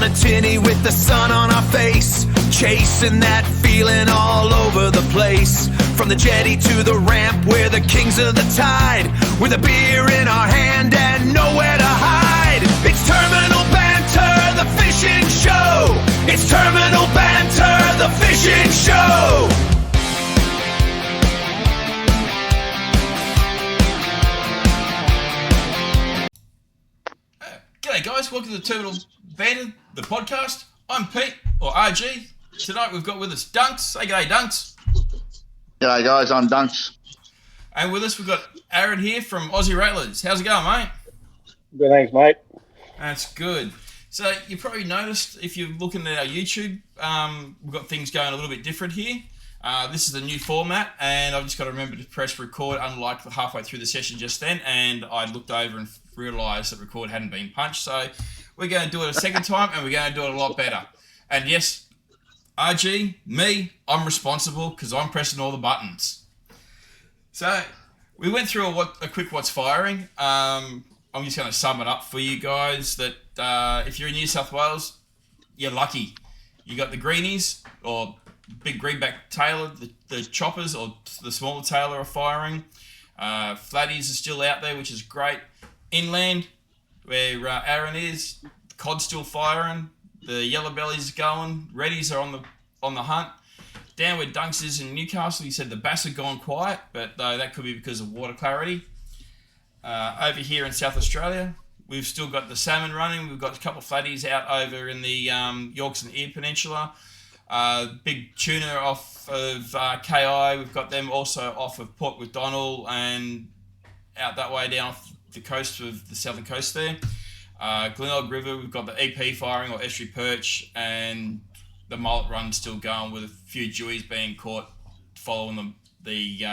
on a tinny with the sun on our face, chasing that feeling all over the place. From the jetty to the ramp, we're the kings of the tide, with a beer in our hand and nowhere to hide. It's Terminal Banter, the fishing show. It's Terminal Banter, the fishing show. G'day guys, welcome to Terminal Banter, the podcast. I'm Pete, or R.G. Tonight we've got with us Dunkz. Say g'day, Dunkz. G'day guys, I'm Dunkz. And with us we've got Aaron here from Aussie Rattlers. How's it going, mate? Good, thanks, mate. That's good. So you probably noticed, if you're looking at our YouTube, we've got things going a little bit different here. This is the new format, and I've just got to remember to press record, unlike the halfway through the session just then, and I looked over and realised that record hadn't been punched. So we're going to do it a second time, and we're going to do it a lot better. And yes, RG, me, I'm responsible because I'm pressing all the buttons. So we went through a quick what's firing. I'm just going to sum it up for you guys that if you're in New South Wales, you're lucky. You got the greenies, or big greenback tailor, the choppers, or the smaller tailor are firing. Flatties are still out there, which is great. Inland, where Aaron is, cod's still firing. The Yellowbelly's going. Reddies are on the hunt. Down where Dunkz is in Newcastle, he said the bass have gone quiet, but that could be because of water clarity. Over here in South Australia, we've still got the salmon running. We've got a couple of flatties out over in the Yorks and Eyre Peninsula. Big tuna off of KI. We've got them also off of Port MacDonald and out that way down off the coast of the southern coast there. Glenelg River, we've got the EP firing, or estuary perch, and the mullet run still going, with a few dewies being caught following the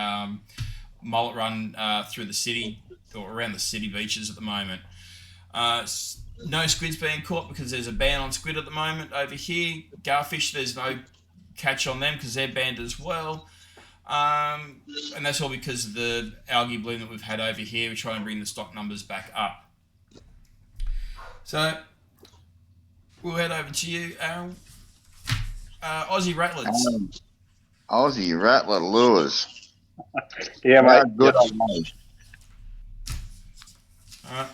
mullet run through the city, or around the city beaches at the moment. No squids being caught because there's a ban on squid at the moment over here. Garfish, there's no catch on them because they're banned as well. And that's all because of the algae bloom that we've had over here. We're trying to bring the stock numbers back up. So we'll head over to you, Aaron. Aussie Rattlers. Aussie Rattler Lures. Yeah, mate. Good. All right.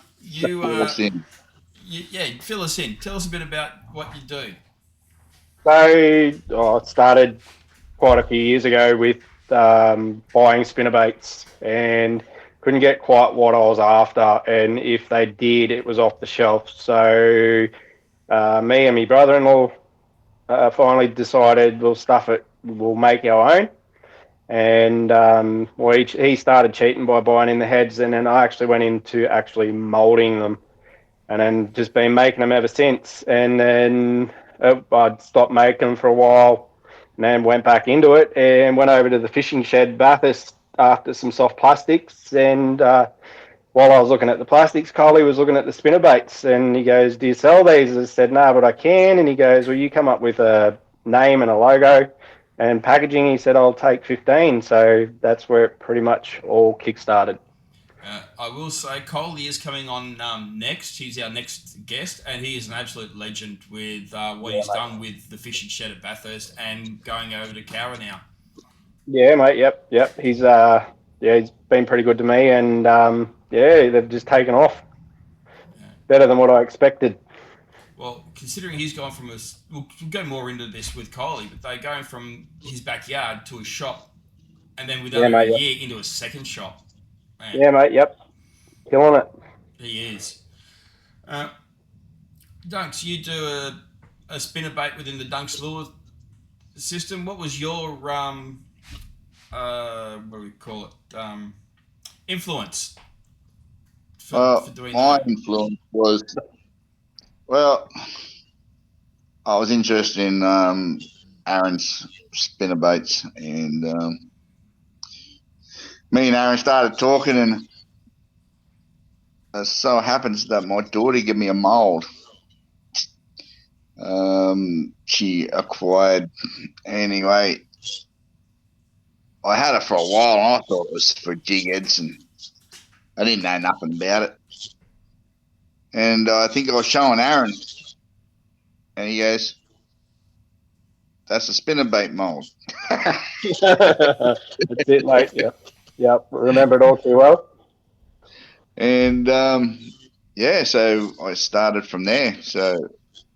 Fill us in. Tell us a bit about what you do. So, it started quite a few years ago with buying spinnerbaits, and couldn't get quite what I was after, and if they did, it was off the shelf. So me and my brother-in-law finally decided we'll make our own. And he started cheating by buying in the heads, and then I actually went into actually moulding them, and then just been making them ever since. And then I'd stopped making them for a while, and then went back into it and went over to the fishing shed Bathurst after some soft plastics. And while I was looking at the plastics, Coley was looking at the spinnerbaits, and he goes, "Do you sell these?" I said, "No, but I can." And he goes, "Well, you come up with a name and a logo and packaging." He said, "I'll take 15. So that's where it pretty much all kick-started. I will say Coley is coming on next. He's our next guest, and he is an absolute legend with what he's done with the fishing shed at Bathurst and going over to Cowra now. Yeah, mate. Yep. He's he's been pretty good to me, and they've just taken off better than what I expected. Well, considering he's gone from we'll go more into this with Coley, but they're going from his backyard to a shop, and then within a year into a second shop. Man, yeah, mate. Yep, killing it. He is. Dunkz, you do a spinnerbait within the Dunkz lure system. What was your what do we call it? Influence for doing my that? influence was, well, I was interested in Aaron's spinnerbaits, and me and Aaron started talking, and it so happens that my daughter gave me a mould. She acquired, anyway. I had it for a while, and I thought it was for jig heads, and I didn't know nothing about it. And I think I was showing Aaron, And he goes, "That's a spinnerbait mold." That's it, mate. Yep. Remember it all too well. And yeah, so I started from there. So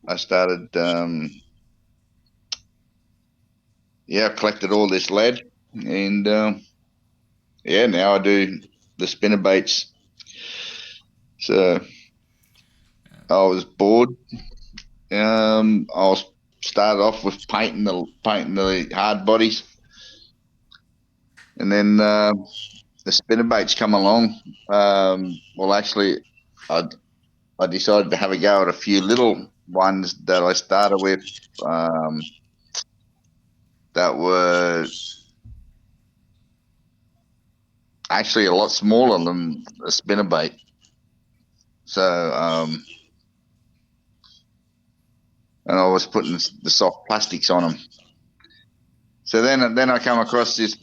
I started, I collected all this lead, and yeah, now I do the spinnerbaits. So I was bored. I was started off with painting the hard bodies, and then the spinnerbaits come along. Well, actually, I decided to have a go at a few little ones that I started with that were actually a lot smaller than a spinnerbait. So, and I was putting the soft plastics on them. So then I come across this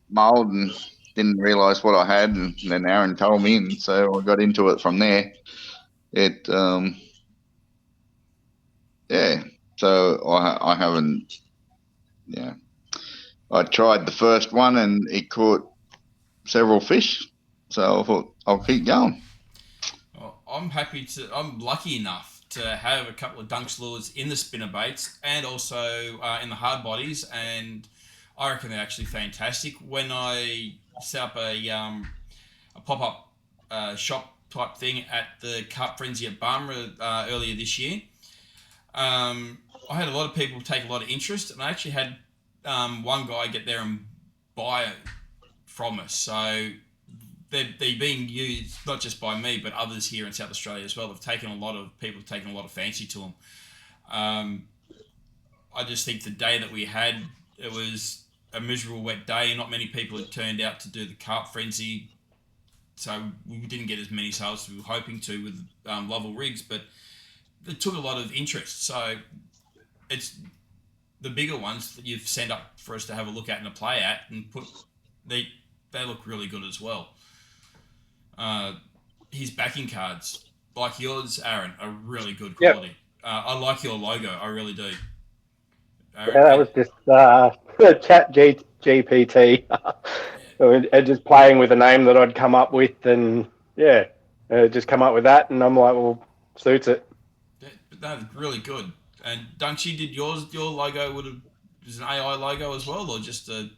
mold and didn't realise what I had, and then Aaron told me, and so I got into it from there. It, yeah. So I haven't, yeah. I tried the first one and it caught several fish, so I thought I'll keep going. Well, I'm lucky enough to have a couple of Dunkz lures in the spinnerbaits and also in the hard bodies, and I reckon they're actually fantastic. When I set up a pop-up shop type thing at the Carp Frenzy at Barmera earlier this year, I had a lot of people take a lot of interest, and I actually had one guy get there and buy it from us. So they're being used not just by me, but others here in South Australia as well. People have taken a lot of fancy to them. I just think the day that we had, it was a miserable wet day. Not many people had turned out to do the Carp Frenzy, so we didn't get as many sales as we were hoping to with Lovell rigs, but it took a lot of interest. So it's the bigger ones that you've sent up for us to have a look at and to play at, and they look really good as well. His backing cards, like yours, Aaron, are really good quality. Yep. I like your logo, I really do. That was just Chat GPT, and just playing with a name that I'd come up with, and just come up with that, and I'm like, well, suits it. Yeah, but that's really good. And Dunkz, did your logo was an AI logo as well, or just a?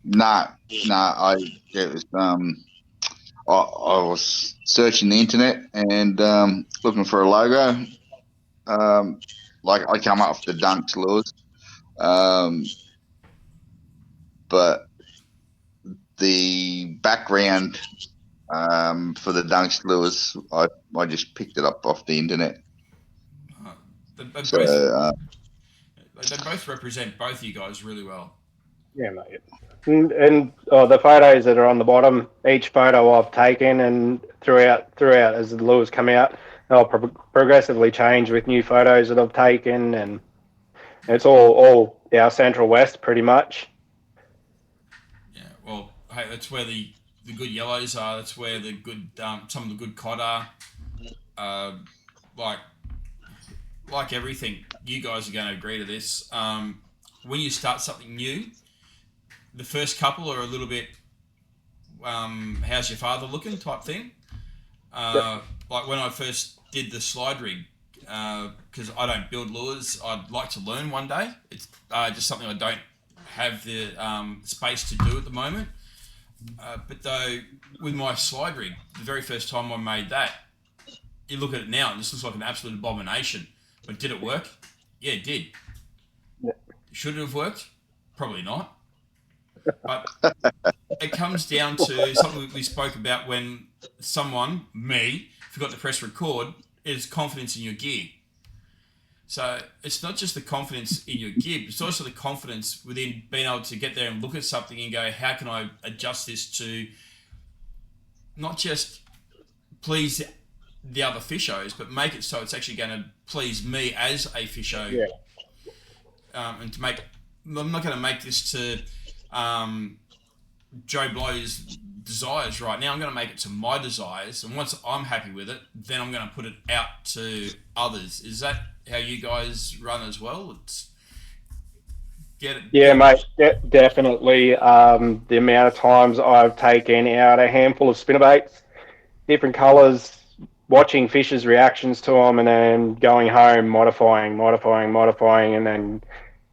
No, it was I was searching the internet and looking for a logo. Like I come up with the Dunkz lures, but the background for the Dunkz lures, I just picked it up off the internet. They both represent both you guys really well. Yeah, mate. And the photos that are on the bottom, each photo I've taken and throughout as the lures come out, they'll progressively change with new photos that I've taken, and it's all our Central West pretty much. Yeah, well, hey, that's where the good yellows are. That's where the good some of the good cod are. Like everything, you guys are going to agree to this. When you start something new, the first couple are a little bit, how's your father looking type thing. Yep. Like when I first did the slide rig, because I don't build lures, I'd like to learn one day. It's just something I don't have the space to do at the moment. But though, with my slide rig, the very first time I made that, you look at it now and this looks like an absolute abomination. But did it work? Yeah, it did. Yeah. Should it have worked? Probably not. But it comes down to something we spoke about when someone, me, forgot to press record, is confidence in your gear. So it's not just the confidence in your gear, but it's also the confidence within being able to get there and look at something and go, how can I adjust this to not just please the other fishers, but make it so it's actually going to please me as a fisher. Yeah. And I'm not going to make this to Joe Blow's desires right now. I'm going to make it to my desires, and once I'm happy with it, then I'm going to put it out to others. Is that how you guys run as well? It's get it. Yeah, mate, definitely. The amount of times I've taken out a handful of spinnerbaits, different colours, watching fishers' reactions to them, and then going home, modifying, and then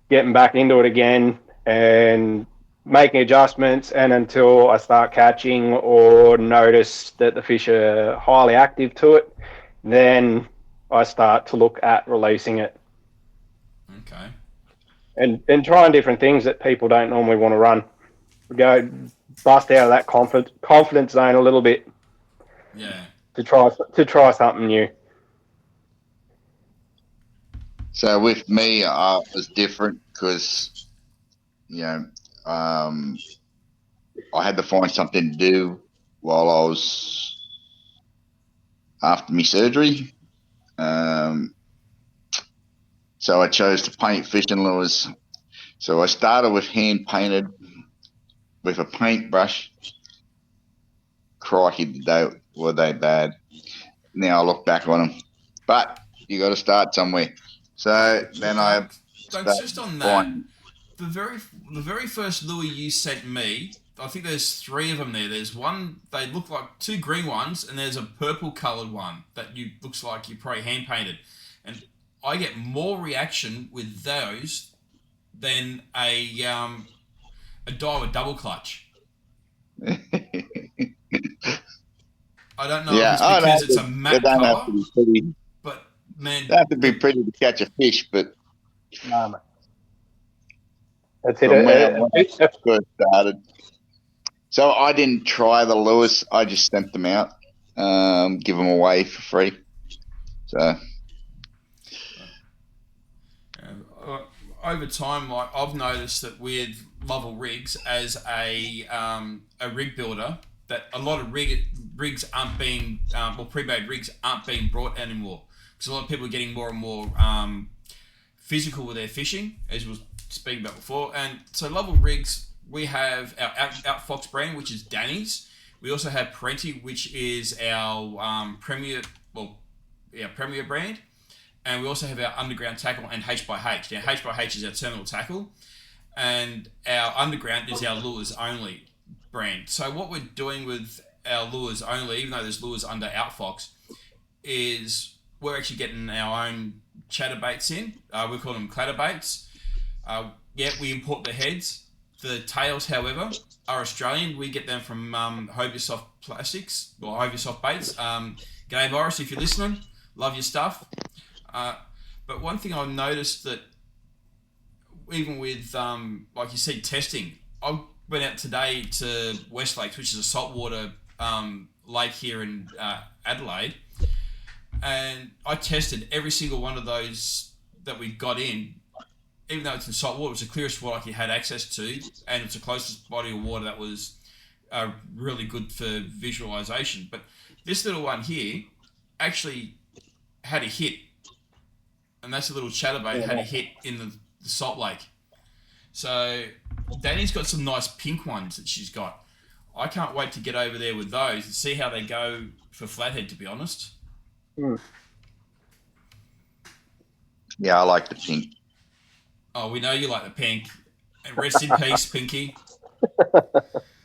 getting back into it again and making adjustments. And until I start catching or notice that the fish are highly active to it, then I start to look at releasing it. Okay. And trying different things that people don't normally want to run. Go bust out of that confidence zone a little bit. Yeah. To try something new. So with me, it was different because, you know, I had to find something to do while I was after my surgery. So I chose to paint fishing lures. So I started with hand painted with a paintbrush. Crikey, were they bad. Now I look back on them. But you got to start somewhere. So then I just on that, the very first lure you sent me, I think there's 3 of them there. There's one, they look like 2 green ones, and there's a purple coloured one that looks like you probably hand painted. And I get more reaction with those than a diver double clutch. I don't know if it's because it's a matte colour, but man, they have to be pretty to catch a fish. But that's it. When I first started, so I didn't try the lures. I just sent them out, give them away for free. So. Over time, like I've noticed that with Lovell rigs as a rig builder, that a lot of rigs aren't being pre-made rigs aren't being brought anymore because a lot of people are getting more and more physical with their fishing, as we were speaking about before. And so Lovell rigs, we have our Outfox brand, which is Danny's. We also have Parenti, which is our premier brand. And we also have our Underground tackle and H by H. Now, H by H is our terminal tackle, and our Underground is our lures only brand. So what we're doing with our lures only, even though there's lures under Outfox, is we're actually getting our own Chatterbaits in. We call them Clatterbaits. We import the heads. The tails, however, are Australian. We get them from Hobiesoft Plastics, or Hobiesoft Baits. G'day, Boris, if you're listening. Love your stuff. But one thing I've noticed that even with, like you said, testing, I went out today to West Lakes, which is a saltwater lake here in Adelaide, and I tested every single one of those that we got in. Even though it's in salt water, it was the clearest water I had access to, and it's the closest body of water that was really good for visualization. But this little one here actually had a hit. And that's a little chatterbait had a hit in the salt lake. So Danny's got some nice pink ones that she's got. I can't wait to get over there with those and see how they go for flathead, to be honest. Yeah, I like the pink. Oh, we know you like the pink. And rest in peace, Pinky.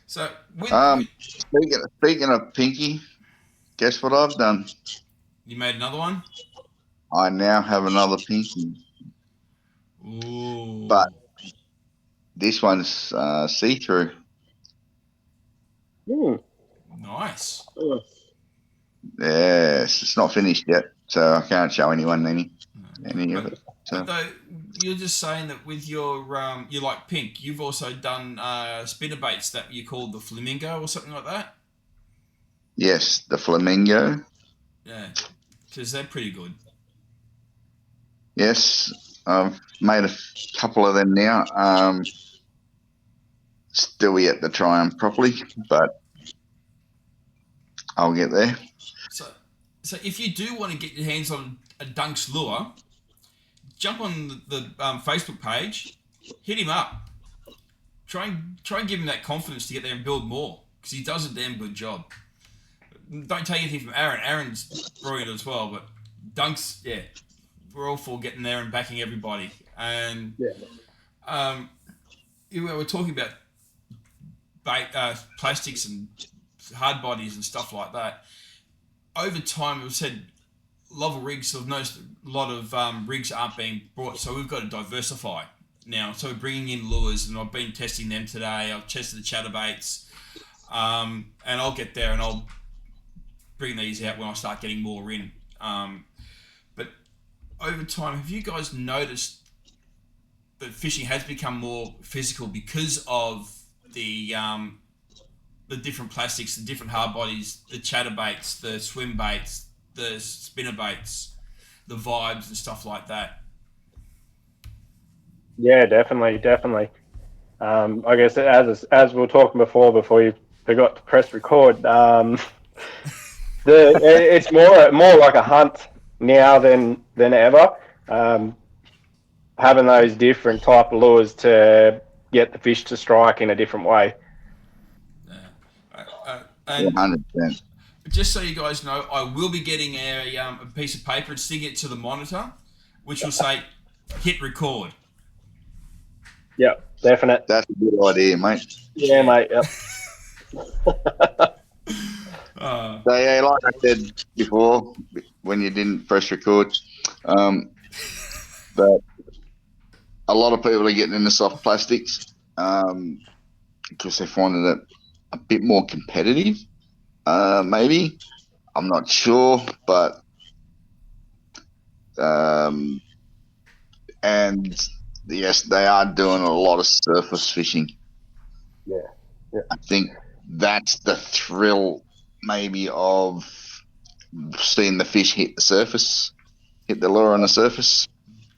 So, speaking of Pinky, guess what I've done? You made another one? I now have another Pinky. Ooh. But this one's see-through. Nice. Yes, it's not finished yet, so I can't show anyone any of it. So. Though you're just saying that with your you like pink, you've also done spinnerbaits that you call the flamingo or something like that. Yes, the flamingo. Yeah, because they're pretty good. Yes, I've made a couple of them now. Still yet to try them properly, but I'll get there. So if you do want to get your hands on a Dunkz lure, jump on the Facebook page, hit him up. Try and give him that confidence to get there and build more. because he does a damn good job. Don't take anything from Aaron. Aaron's brilliant as well, but Dunkz, yeah, we're all for getting there and backing everybody. And we're talking about plastics and hard bodies and stuff like that. Over time, we've said a lot of rigs, I've noticed a lot of rigs aren't being brought, so we've got to diversify now. So we're bringing in lures, and I've been testing them today. I've tested the Chatterbaits, and I'll get there and I'll bring these out when I start getting more in. But over time, have you guys noticed that fishing has become more physical because of the different plastics, the different hard bodies, the Chatterbaits, the swim baits, the Spinnerbaits, the vibes and stuff like that? Yeah, definitely. I guess as we were talking before you forgot to press record, it's more like a hunt now than ever. Having those different type of lures to get the fish to strike in a different way. And 100%. just so you guys know, I will be getting a piece of paper and sticking it to the monitor, which will say hit record. Yep, definite. That's a good idea, mate. Yeah, mate. Yep. So yeah, like I said before, when you didn't press record, but a lot of people are getting into soft plastics because they're finding it a bit more competitive. Maybe, I'm not sure, but and yes, they are doing a lot of surface fishing. Yeah. I think that's the thrill, maybe, of seeing the fish hit the lure on the surface.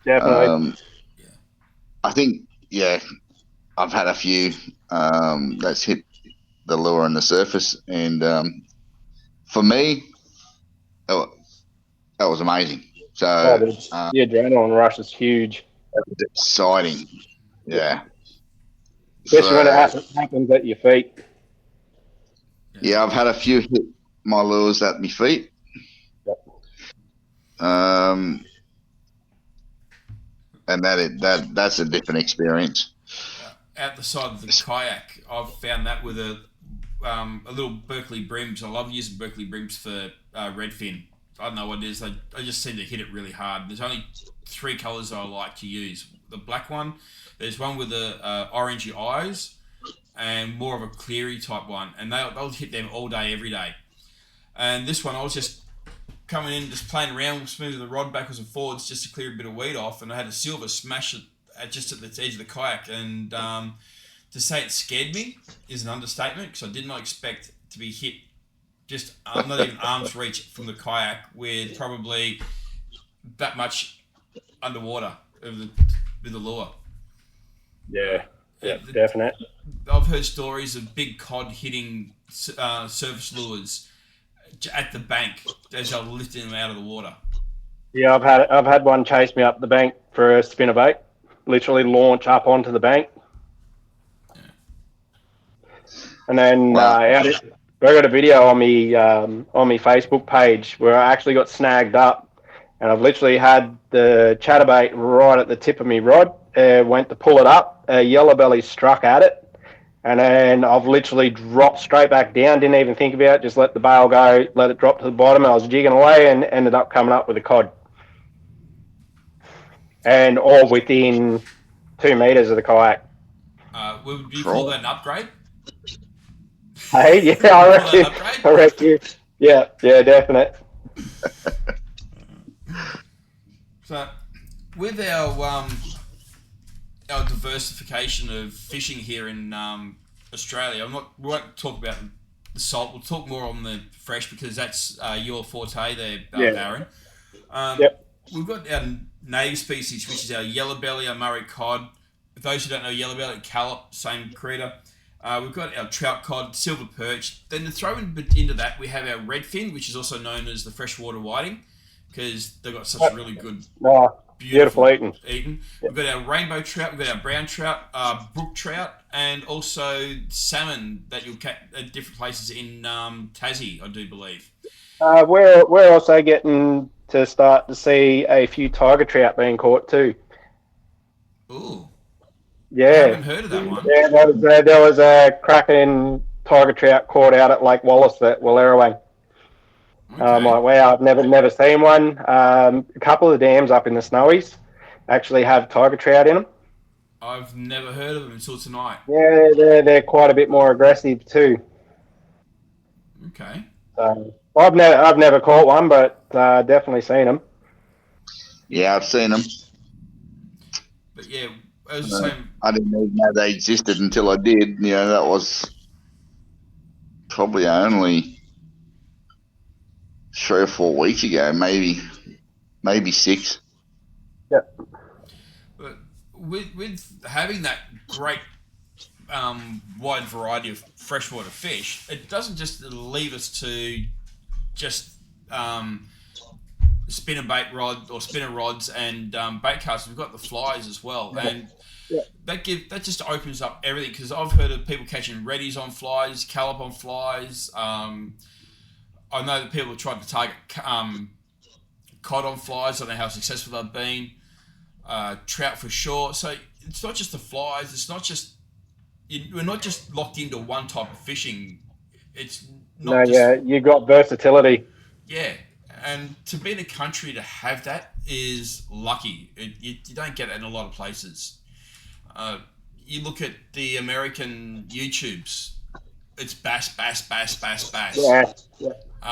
Definitely. I think, yeah, I've had a few that's hit the lure on the surface, and for me, that was amazing. So the adrenaline rush is huge. that was exciting. Yeah. Especially when it happens at your feet. Yeah, I've had a few hit my lures at my feet. Yep. And that's a different experience. Out the side of the kayak, I've found that with a little Berkeley brims. I love using Berkeley brims for Redfin. I don't know what it is. I just seem to hit it really hard. There's only 3 colours I like to use. The black one, there's one with the orangey eyes, and more of a cleary type one. And they'll hit them all day, every day. And this one, I was just coming in, just playing around, smoothing the rod backwards and forwards just to clear a bit of weed off. And I had a silver smash it just at the edge of the kayak. And to say it scared me is an understatement, because I did not expect to be hit just not even arm's reach from the kayak with probably that much underwater with the lure. Yeah, definite. I've heard stories of big cod hitting surface lures at the bank as they're lifting them out of the water. Yeah, I've had one chase me up the bank for a spinnerbait, literally launch up onto the bank. Yeah. And then I got a video on me Facebook page where I actually got snagged up, and I've literally had the chatterbait right at the tip of me rod. Went to pull it up, a yellowbelly struck at it, and then I've literally dropped straight back down. Didn't even think about it. Just let the bail go, let it drop to the bottom. I was jigging away and ended up coming up with a cod, and all within 2 meters of the kayak. Would you call that an upgrade? Hey, yeah, I reckon. Yeah, definite. So, with our diversification of fishing here in Australia, we won't talk about the salt. We'll talk more on the fresh, because that's your forte there, Aaron. Yep. We've got our native species, which is our yellowbelly, our Murray cod. For those who don't know yellowbelly, callop, same critter. We've got our trout cod, silver perch. Then to throw into that, we have our redfin, which is also known as the freshwater whiting, because they've got such a really good Beautiful eating. We've got our rainbow trout, we've got our brown trout, brook trout, and also salmon that you'll catch at different places in Tassie, I do believe. We're also getting to start to see a few tiger trout being caught too. Ooh. Yeah. I haven't heard of that one. Yeah, there was a cracking tiger trout caught out at Lake Wallace at Wallerawang. Okay. I'm like, wow, I've never seen one. A couple of dams up in the Snowies actually have tiger trout in them. I've never heard of them until tonight. Yeah, they're quite a bit more aggressive too. Okay. I've never caught one, but definitely seen them. Yeah, I've seen them. But yeah, as the same. I didn't even know they existed until I did. You know, that was probably only 3 or 4 weeks ago, maybe 6. Yeah. But with having that great wide variety of freshwater fish, it doesn't just leave us to just spinnerbait rod or spinner rods and bait casts. We've got the flies as well, and that just opens up everything, because I've heard of people catching reddies on flies, callop on flies. I know that people have tried to target cod on flies. I don't know how successful they've been. Trout for sure. So it's not just the flies. It's not just we're not just locked into one type of fishing. It's not you've got versatility. Yeah, and to be in a country to have that is lucky. You don't get it in a lot of places. You look at the American YouTubes, it's bass. Yeah.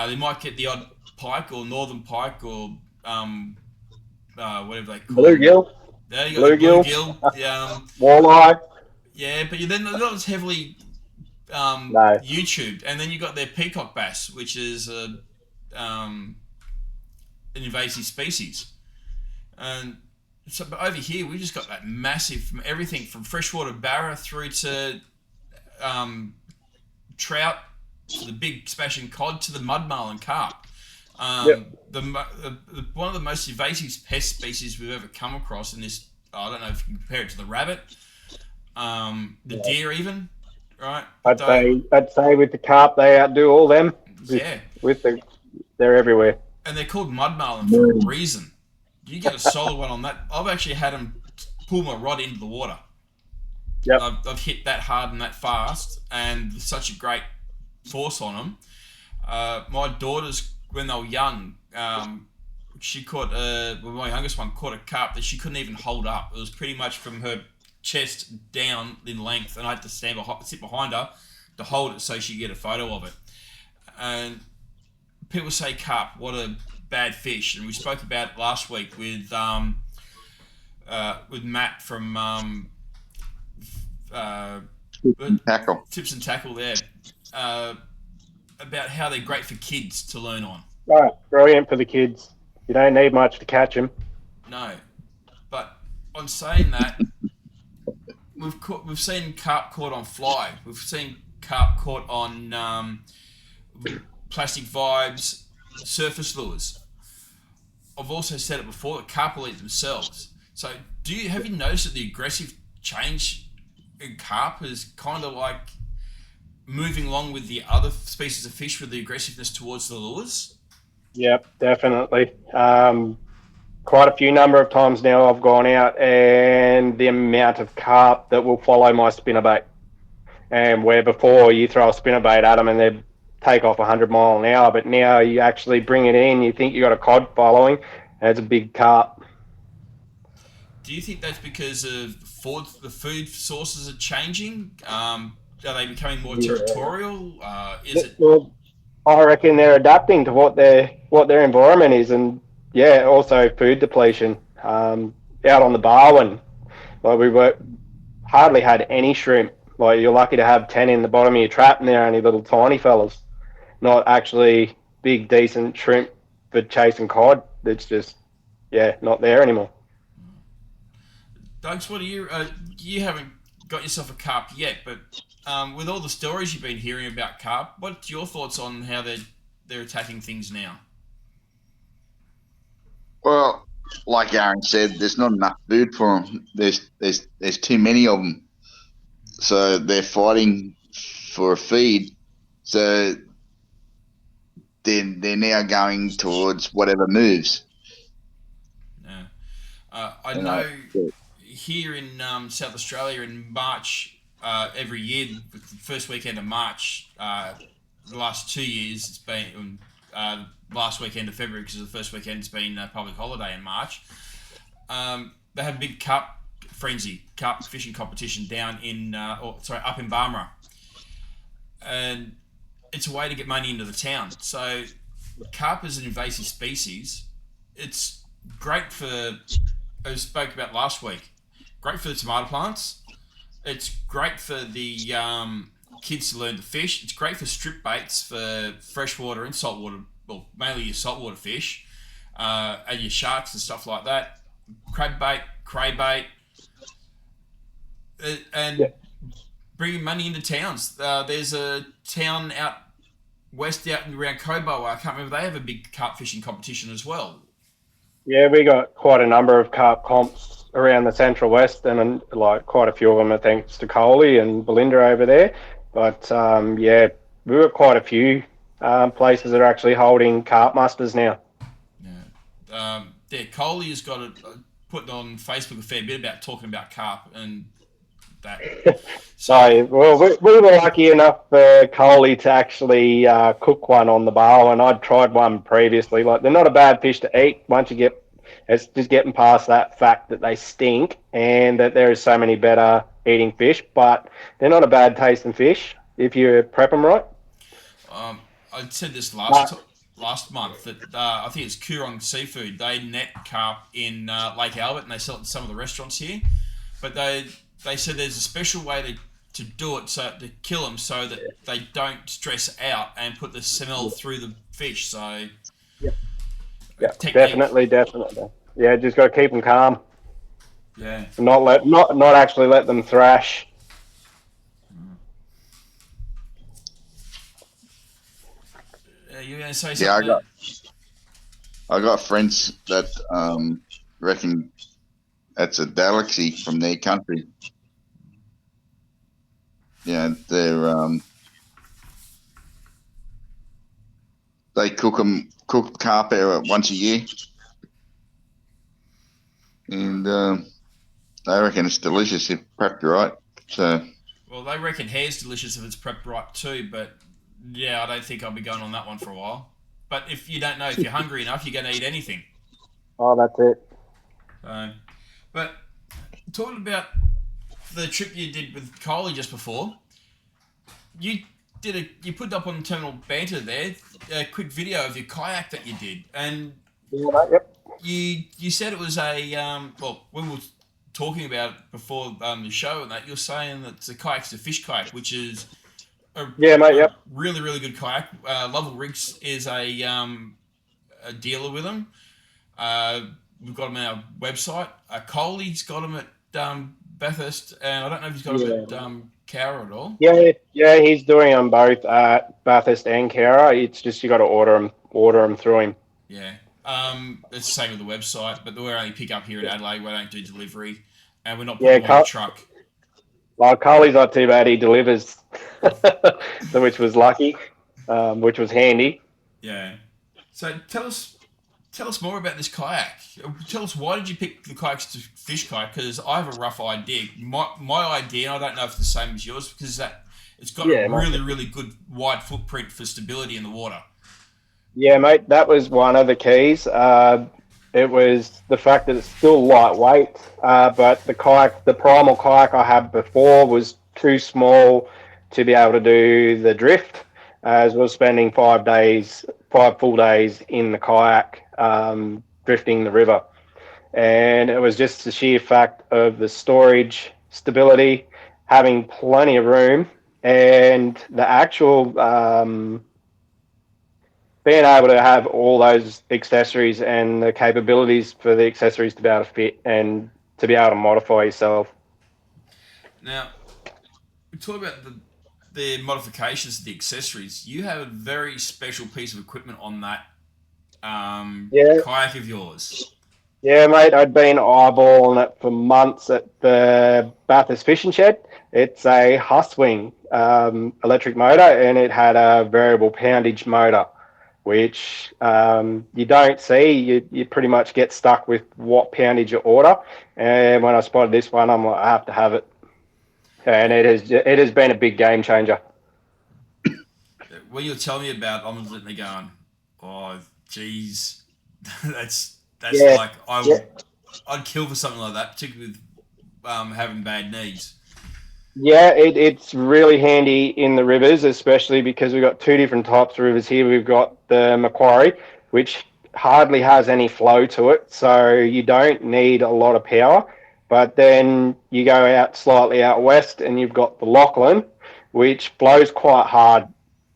They might get the odd pike or northern pike or whatever they call Bluegill. There you go, bluegill. Walleye. Yeah, but then they're not as heavily No. YouTubed. And then you got their peacock bass, which is an invasive species. And so, but over here, we just got that massive, from everything from freshwater barra through to trout, to the big smashing cod, to the mudmarlin and carp. One of the most invasive pest species we've ever come across in this. I don't know if you can compare it to the rabbit, the deer, even, right? I'd say with the carp, they outdo all them. They're everywhere. And they're called mudmarlin for a reason. You get a solid one on that. I've actually had them pull my rod into the water. Yep. I've hit that hard and that fast, and with such a great force on them. My daughters, when they were young, she caught my youngest one caught a carp that she couldn't even hold up. It was pretty much from her chest down in length, and I had to sit behind her to hold it so she'd get a photo of it. And people say carp, what a bad fish, and we spoke about it last week with Matt from Tackle. Tips and Tackle there, about how they're great for kids to learn on. Right, brilliant for the kids. You don't need much to catch them. No, but on saying that, we've seen carp caught on fly. We've seen carp caught on plastic vibes, surface lures. I've also said it before that carp will eat themselves. So have you noticed that the aggressive change in carp is kind of like moving along with the other species of fish with the aggressiveness towards the lures? Yep, definitely. Quite a few number of times now I've gone out, and the amount of carp that will follow my spinnerbait, and where before you throw a spinnerbait at them and they take off 100 mile an hour, but now you actually bring it in, you think you got a cod following, and it's a big carp. Do you think that's because of the food sources are changing? Are they becoming more territorial? Well, I reckon they're adapting to what their environment is, and also food depletion. Out on the Barwon, like we hardly had any shrimp. Like, you're lucky to have 10 in the bottom of your trap, and they're only little tiny fellas, not actually big decent shrimp for chasing cod. It's just not there anymore. Dunkz, what are you haven't got yourself a carp yet, but with all the stories you've been hearing about carp, what's your thoughts on how they're attacking things now? Well, like Aaron said, there's not enough food for them. There's too many of them, so they're fighting for a feed. So they're now going towards whatever moves. Yeah. I You know know. here in South Australia in March every year, the first weekend of March, the last 2 years it's been last weekend of February because the first weekend's been a public holiday in March. They have a big carp fishing competition down in up in Barmera, and it's a way to get money into the town. So carp is an invasive species. It's great for, I spoke about last week, great for the tomato plants. It's great for the kids to learn to fish. It's great for strip baits for freshwater and saltwater, well, mainly your saltwater fish, and your sharks and stuff like that. Crab bait, cray bait, and bringing money into towns. There's a town out west, out around Cobo, I can't remember, they have a big carp fishing competition as well. Yeah, we got quite a number of carp comps around the Central West, and like quite a few of them are thanks to Coley and Belinda over there. But yeah, we've got quite a few places that are actually holding carp musters now. Yeah, Coley has got putting on Facebook a fair bit about talking about carp and that. So, well, we were lucky enough for Coley to actually cook one on the bar, and I'd tried one previously. Like, they're not a bad fish to eat once you get. It's just getting past that fact that they stink and that there is so many better eating fish, but they're not a bad tasting fish if you prep them right. I said this last month that I think it's Coorong Seafood. They net carp in Lake Albert and they sell it to some of the restaurants here. But they said there's a special way to do it, so to kill them so that they don't stress out and put the smell through the fish. So yeah, definitely. Yeah, just got to keep them calm. Yeah. Not actually let them thrash. You're going to say something? Yeah, I got friends that reckon that's a delicacy from their country. Yeah, they cook carp once a year, and they reckon it's delicious if prepped right. So, well, they reckon hare's delicious if it's prepped right too, but yeah, I don't think I'll be going on that one for a while. But if you don't know, if you're hungry enough, you're going to eat anything. Oh, that's it. But talking about the trip you did with Coley just before, you put up on Terminal Banter there a quick video of your kayak that you did, and you said it was a well, when we were talking about it before the show and that, you're saying that the kayak's a fish kayak, which is a really, really good kayak. Lovell Rigs is a dealer with them. We've got them on our website. Coley's got them at Bathurst, and I don't know if he's got them at Cowra at all. Yeah, he's doing them both at Bathurst and Cowra. It's just you got to order them through him. Yeah, it's the same with the website, but we're only pick up here in Adelaide. We don't do delivery, and we're not putting them on the truck. Well, Coley's not too bad. He delivers, which was lucky, which was handy. Yeah. So tell us more about this kayak. Tell us, why did you pick the kayaks to fish kayak? Because I have a rough idea. My idea, I don't know if it's the same as yours, because it's got a really, really good wide footprint for stability in the water. Yeah, mate, that was one of the keys. It was the fact that it's still lightweight, but the primal kayak I had before was too small to be able to do the drift, as we were spending 5 full days in the kayak, drifting the river. And it was just the sheer fact of the storage, stability, having plenty of room, and the actual being able to have all those accessories and the capabilities for the accessories to be able to fit and to be able to modify yourself. Now, we talk about the modifications of the accessories. You have a very special piece of equipment on that kayak of yours. Yeah, mate, I'd been eyeballing it for months at the Bathurst Fishing Shed. It's a Huswing electric motor, and it had a variable poundage motor, which you don't see. You pretty much get stuck with what poundage you order. And when I spotted this one, I'm like, I have to have it. And it has been a big game changer. When you're telling me about, I'm sitting there going, "Oh, geez, that's Yeah, like yeah. I'd kill for something like that, particularly with having bad knees." Yeah, it's really handy in the rivers, especially because we've got two different types of rivers here. We've got the Macquarie, which hardly has any flow to it, so you don't need a lot of power. But then you go out slightly out west, and you've got the Lachlan, which blows quite hard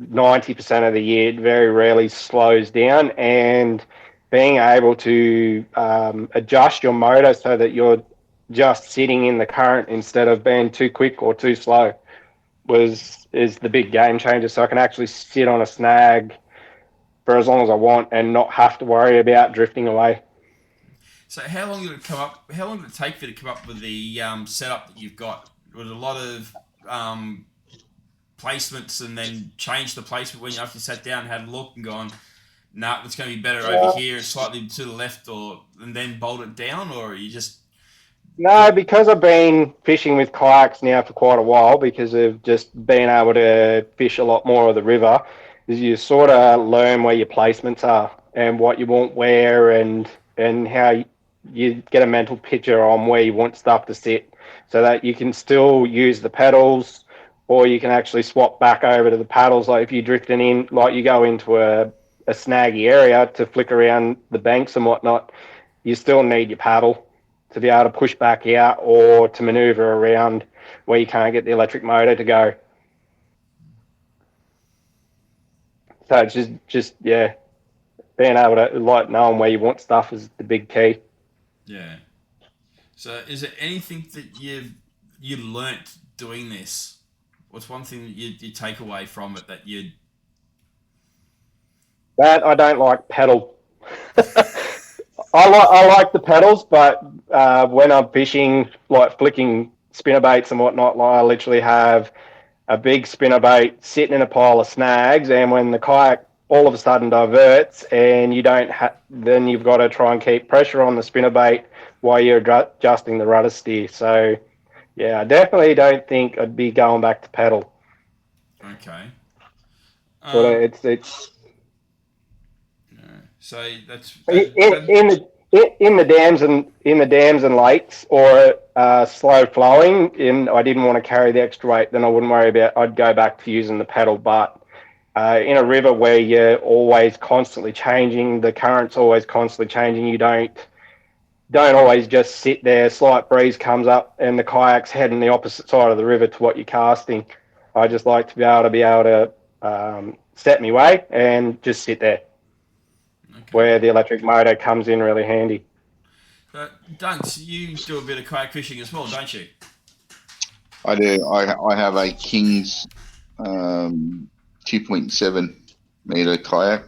90% of the year. It very rarely slows down, and being able to adjust your motor so that you're just sitting in the current instead of being too quick or too slow is the big game changer. So I can actually sit on a snag for as long as I want and not have to worry about drifting away. So how long did it come up? How long did it take for you to come up with the setup that you've got? Was it a lot of placements and then change the placement when you actually sat down and had a look and gone, nah, it's going to be better over here, slightly to the left, or and then bolt it down, or you just No, because I've been fishing with kayaks now for quite a while, because of just being able to fish a lot more of the river, is you sort of learn where your placements are and what you want where, and how you get a mental picture on where you want stuff to sit, so that you can still use the pedals, or you can actually swap back over to the paddles. Like if you're drifting in, like you go into a snaggy area to flick around the banks and whatnot, you still need your paddle to be able to push back out or to maneuver around where you can't get the electric motor to go. So it's just yeah, being able to like knowing where you want stuff is the big key. yeah. So is there anything that you learnt doing this? What's one thing that you take away from it that you? That I don't like pedal. I like the pedals, but when I'm fishing, like flicking spinnerbaits and whatnot, like I literally have a big spinnerbait sitting in a pile of snags, and when the kayak all of a sudden diverts, and you don't then you've got to try and keep pressure on the spinnerbait while you're adjusting the rudder steer. So yeah, I definitely don't think I'd be going back to pedal. Okay. But Um, it's no. So that's in, that. in, That in the in the dams and lakes, or slow flowing, and I didn't want to carry the extra weight, then I wouldn't worry about. I'd go back to using the pedal. But in a river where you're always constantly changing, the current's always constantly changing. You don't always just sit there. Slight breeze comes up, and the kayak's heading the opposite side of the river to what you're casting. I just like to be able to set me way and just sit there, okay. where the electric motor comes in really handy. Dunks, you do a bit of kayak fishing as well, don't you? I do. I have a King's 2.7 meter kayak.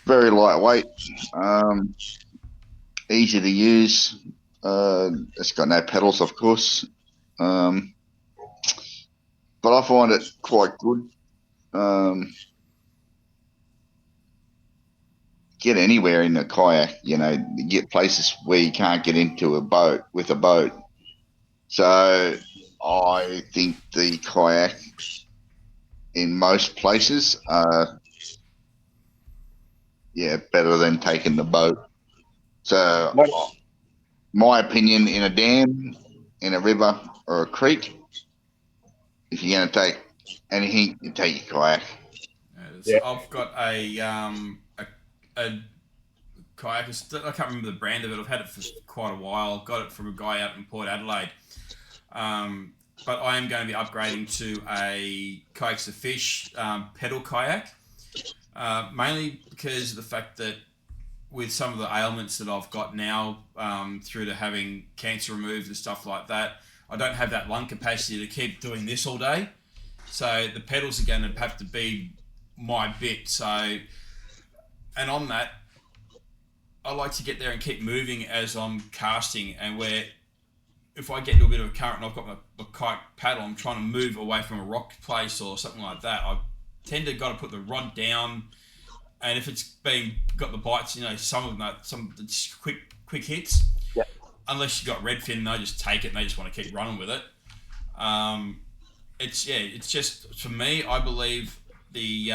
Very lightweight, easy to use. It's got no pedals, of course, um, but I find it quite good. Get anywhere in a kayak, you get places where you can't get into a boat with a boat. So I think the kayak in most places are, better than taking the boat. So What my opinion, in a dam, in a river or a creek, if you're going to take anything, you take your kayak. So Yeah. I've got a kayak. I can't remember the brand of it. I've had it for quite a while. Got it from a guy out in Port Adelaide. But I am going to be upgrading to a kayaks to fish pedal kayak, mainly because of the fact that with some of the ailments that I've got now, through to having cancer removed and stuff like that, I don't have that lung capacity to keep doing this all day. So the pedals are going to have to be my bit. So, and on that, I like to get there and keep moving as I'm casting, and where if I get into a bit of a current and I've got my kayak paddle, I'm trying to move away from a rock place or something like that. I tend to got to put the rod down, and if it's got the bites, some of them, some quick hits. Yeah. Unless you got Redfin, they just take it and they just want to keep running with it. It's just for me. I believe the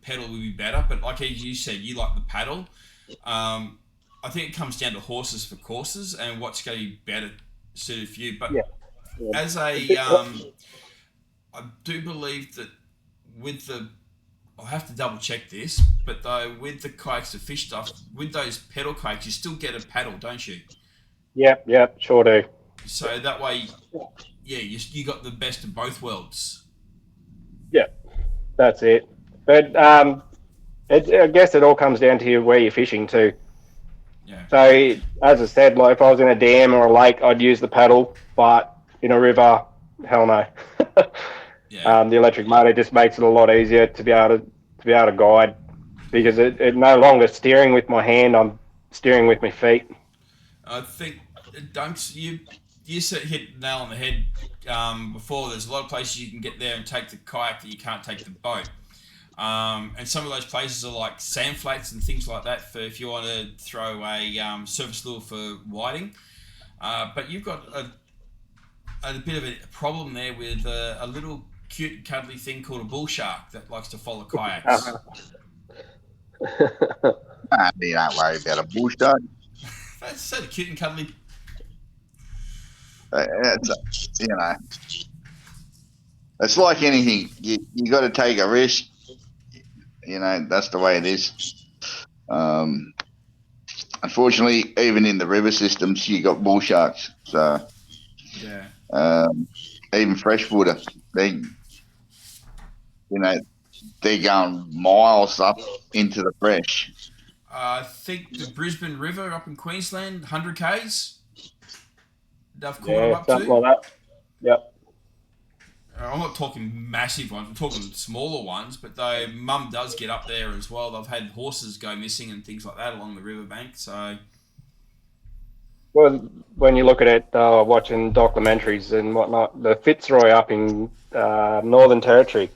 pedal will be better, but like you said, you like the paddle. I think it comes down to horses for courses and what's going to be better suited for you. But as I do believe that with I'll have to double check this, but though with the kayaks to fish stuff, with those pedal kayaks, you still get a paddle, don't you? Yep, sure do. So that way, you got the best of both worlds. Yeah, that's it. But I guess it all comes down to where you're fishing too. Yeah. So as I said, like if I was in a dam or a lake, I'd use the paddle, but in a river, hell no. Yeah. The electric motor just makes it a lot easier to be able to guide, because it no longer steering with my hand, I'm steering with my feet. I think Dunkz, you hit the nail on the head before. There's a lot of places you can get there and take the kayak that you can't take the boat. And some of those places are like sand flats and things like that for if you want to throw a surface lure for whiting. But you've got a bit of a problem there with a little cute cuddly thing called a bull shark that likes to follow kayaks. You don't worry about a bull shark. That's so cute and cuddly. It's like anything. You got to take a risk. That's the way it is. Unfortunately, even in the river systems, you got bull sharks. So yeah, even freshwater, they're going miles up into the fresh. I think the Brisbane River up in Queensland, 100 k's. They've caught them up something to. like that. Yep. I'm not talking massive ones. I'm talking smaller ones. But though Mum does get up there as well. They've had horses go missing and things like that along the riverbank. So, well, when you look at it, watching documentaries and whatnot, the Fitzroy up in Northern Territory,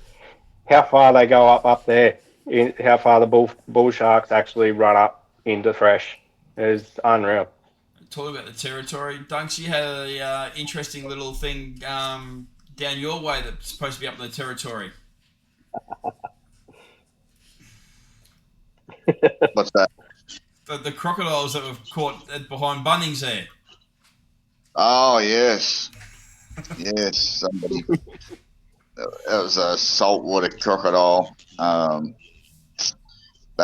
how far they go up there, how far the bull sharks actually run up into fresh is unreal. Talking about the territory, Dunkz, you had a interesting little thing down your way that's supposed to be up in the territory. What's that? The crocodiles that were caught behind Bunnings there. Oh, yes. Yes, somebody. It was a saltwater crocodile. They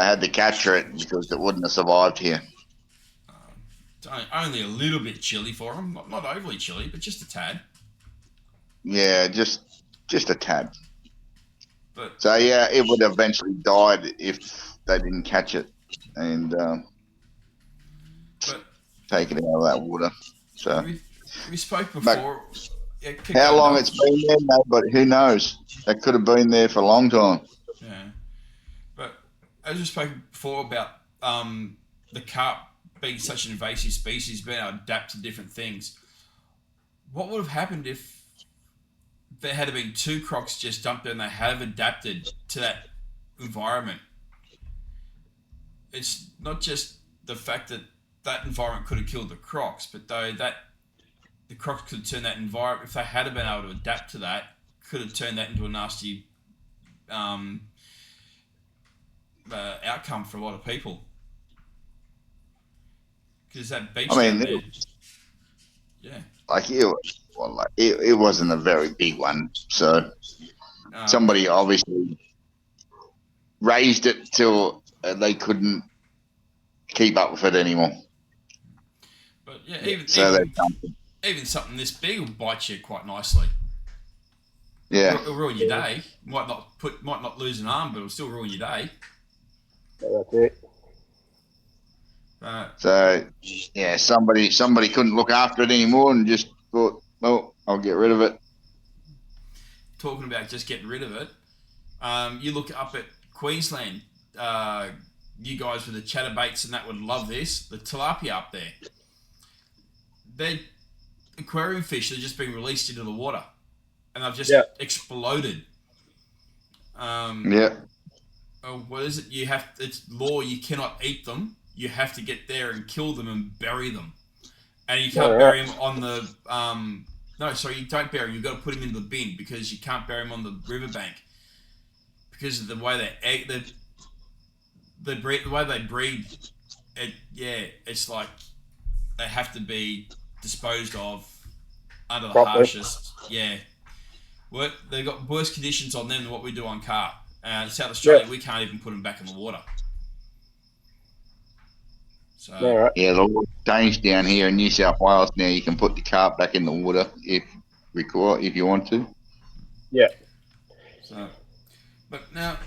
had to capture it because it wouldn't have survived here. Only a little bit chilly for them. Not overly chilly, but just a tad. Yeah, just a tad. But so yeah, it would have eventually died if they didn't catch it and take it out of that water. So we spoke before. How long it's been there, no, but who knows? It could have been there for a long time. Yeah, but as we spoke before about the carp being such an invasive species, being able to adapt to different things. What would have happened if there had been two crocs just dumped there and they have adapted to that environment? It's not just the fact that that environment could have killed the crocs, but though that the crocs could turn that environment, if they had been able to adapt to that, could have turned that into a nasty outcome for a lot of people. Because that beach down there, it wasn't a very big one, so somebody obviously raised it till they couldn't keep up with it anymore. But yeah, even something this big will bite you quite nicely. Yeah, it'll ruin your day. Might not lose an arm, but it'll still ruin your day. That's it. So yeah, somebody couldn't look after it anymore and just thought, well, I'll get rid of it. Talking about just getting rid of it, you look up at Queensland, you guys with the chatterbaits and that would love this. The tilapia up there, they're aquarium fish that are just being released into the water, and they've just exploded. What is it? It's law. You cannot eat them. You have to get there and kill them and bury them. And you can't bury them on the. No, sorry, you don't bury them. You've got to put them in the bin because you can't bury them on the riverbank because of the way the way they breed. It's like they have to be disposed of under the harshest. Yeah, they've got worse conditions on them than what we do on carp. South Australia, we can't even put them back in the water. So the law changed down here in New South Wales. Now you can put the carp back in the water if you want to. Yeah. So, but now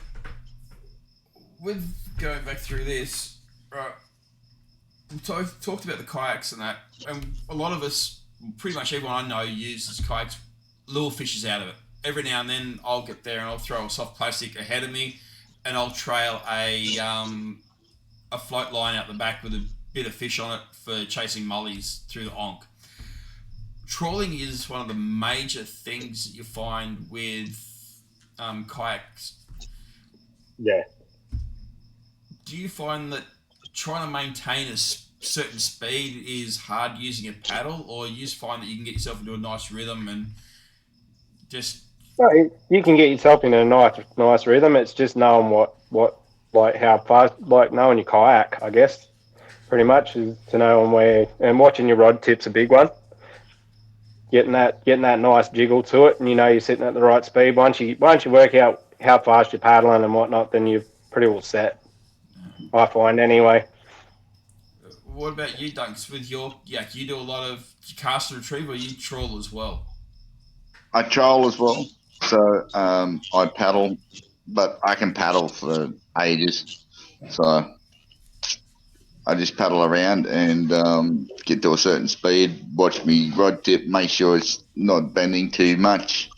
with going back through this, right? We talked about the kayaks and that, and a lot of us, pretty much everyone I know, uses kayaks, lure fishes out of it. Every now and then, I'll get there and I'll throw a soft plastic ahead of me, and I'll trail a float line out the back with a bit of fish on it for chasing mullies through the onk. Trawling is one of the major things that you find with kayaks. Yeah. Do you find that trying to maintain a certain speed is hard using a paddle, or you just find that you can get yourself into a nice rhythm and just... No, you can get yourself in a nice rhythm. It's just knowing what like how fast, like knowing your kayak, I guess, pretty much, is to know where, and watching your rod tip's a big one. Getting that nice jiggle to it, and you're sitting at the right speed. Once you work out how fast you're paddling and whatnot, then you're pretty well set. I find anyway. What about you, Dunkz? With your yak, you do a lot of cast and retrieve, or you trawl as well? I troll as well, so I paddle, but I can paddle for ages. So I just paddle around and get to a certain speed, watch me rod tip, make sure it's not bending too much,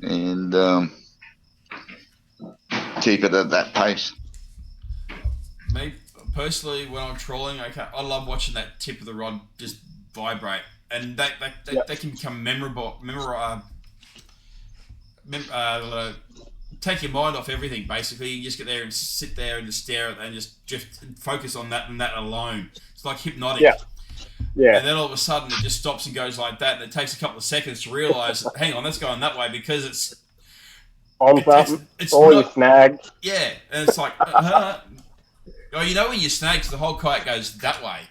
and keep it at that pace. Me personally, when I'm trawling, I love watching that tip of the rod just vibrate, and that can become memorable. Take your mind off everything. Basically, you just get there and sit there and just stare at it and just focus on that and that alone. It's like hypnotic. Yeah. And then all of a sudden, it just stops and goes like that, and it takes a couple of seconds to realise that, hang on, that's going that way because it's on something. It's or you snag. Yeah, and it's like, when you snag, because the whole kayak goes that way.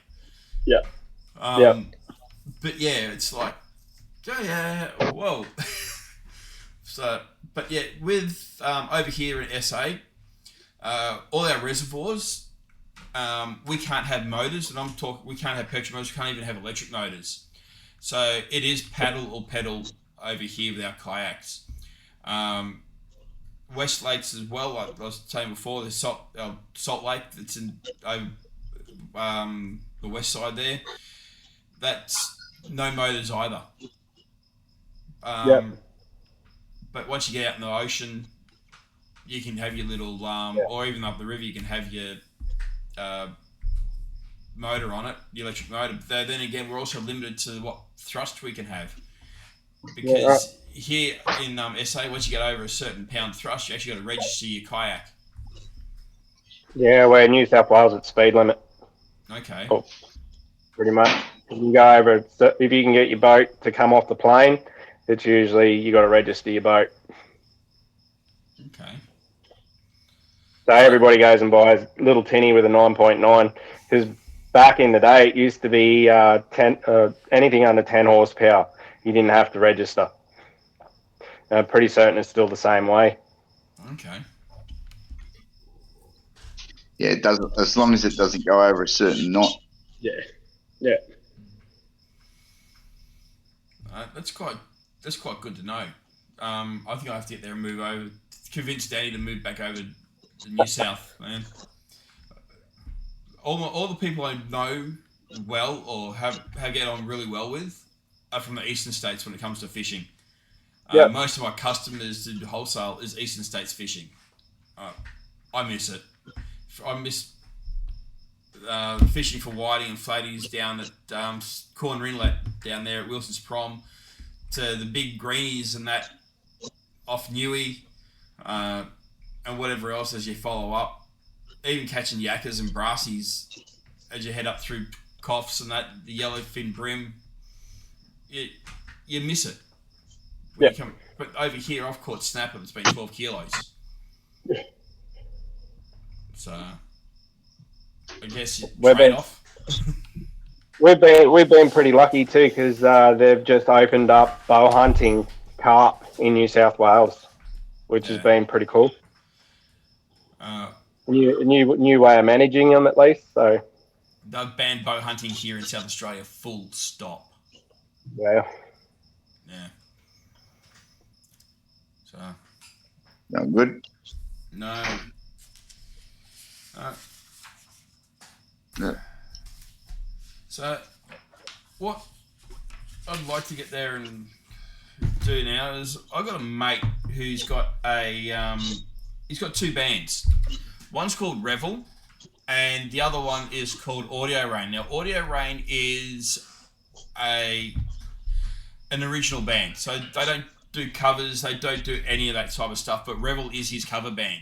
Yeah. But yeah, it's like, whoa. So, but yeah, with over here in SA, all our reservoirs, we can't have motors, and we can't have petrol motors, we can't even have electric motors. So it is paddle or pedal over here with our kayaks. West Lakes as well, like I was saying before, there's Salt Lake that's in over the west side there. That's no motors either. But once you get out in the ocean, you can have your little, or even up the river, you can have your motor on it, the electric motor. But then again, we're also limited to what thrust we can have. Because here in SA, once you get over a certain pound thrust, you actually got to register your kayak. Yeah, we're in New South Wales at speed limit. Okay. Oh, pretty much. If you go over, if you can get your boat to come off the plane, it's usually you got to register your boat. Okay. So everybody goes and buys a little tinny with a 9.9, because back in the day it used to be anything under 10 horsepower you didn't have to register. I'm pretty certain it's still the same way. Okay. Yeah, it doesn't, as long as it doesn't go over a certain knot. Yeah. That's quite good to know. I think I have to get there and move over. Convince Danny to move back over to New South, man. All the people I know well or have get on really well with are from the eastern states when it comes to fishing. Most of my customers to wholesale is eastern states fishing. I miss it. I miss fishing for whiting and flaties down at Corner Inlet down there at Wilson's Prom, to the big greenies and that off Newey, and whatever else as you follow up. Even catching yakkers and brassies as you head up through Coughs and that, the yellowfin brim. You miss it. Yeah. But over here, I've caught snapper that's been 12 kilos. Yeah. So, I guess you We've trade been- off. We've been pretty lucky too, because they've just opened up bow hunting carp in New South Wales, which has been pretty cool. New way of managing them at least. So They've banned bow hunting here in South Australia, full stop. yeah, Yeah. So, No good. no. Yeah. So, what I'd like to get there and do now is I've got a mate who's got he's got two bands. One's called Revel, and the other one is called Audio Rain. Now, Audio Rain is an original band, so they don't do covers, they don't do any of that type of stuff. But Revel is his cover band.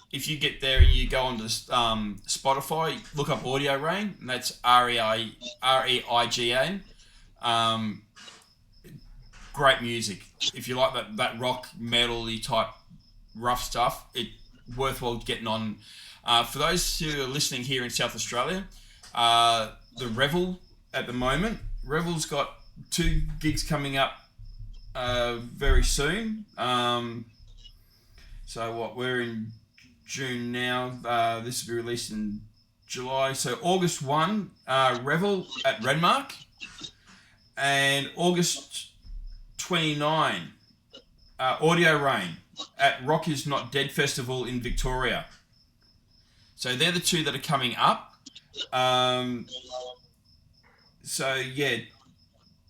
If you get there and you go onto Spotify, look up Audio Rain, and that's REIGN. Great music. If you like that rock metal-y type rough stuff, it's worthwhile getting on. For those who are listening here in South Australia, the Revel at the moment, Revel's got 2 gigs coming up very soon. So we're in June now. This will be released in July. So August 1, Revel at Renmark, and August 29, Audio Rain at Rock Is Not Dead Festival in Victoria. So they're the 2 that are coming up. So yeah,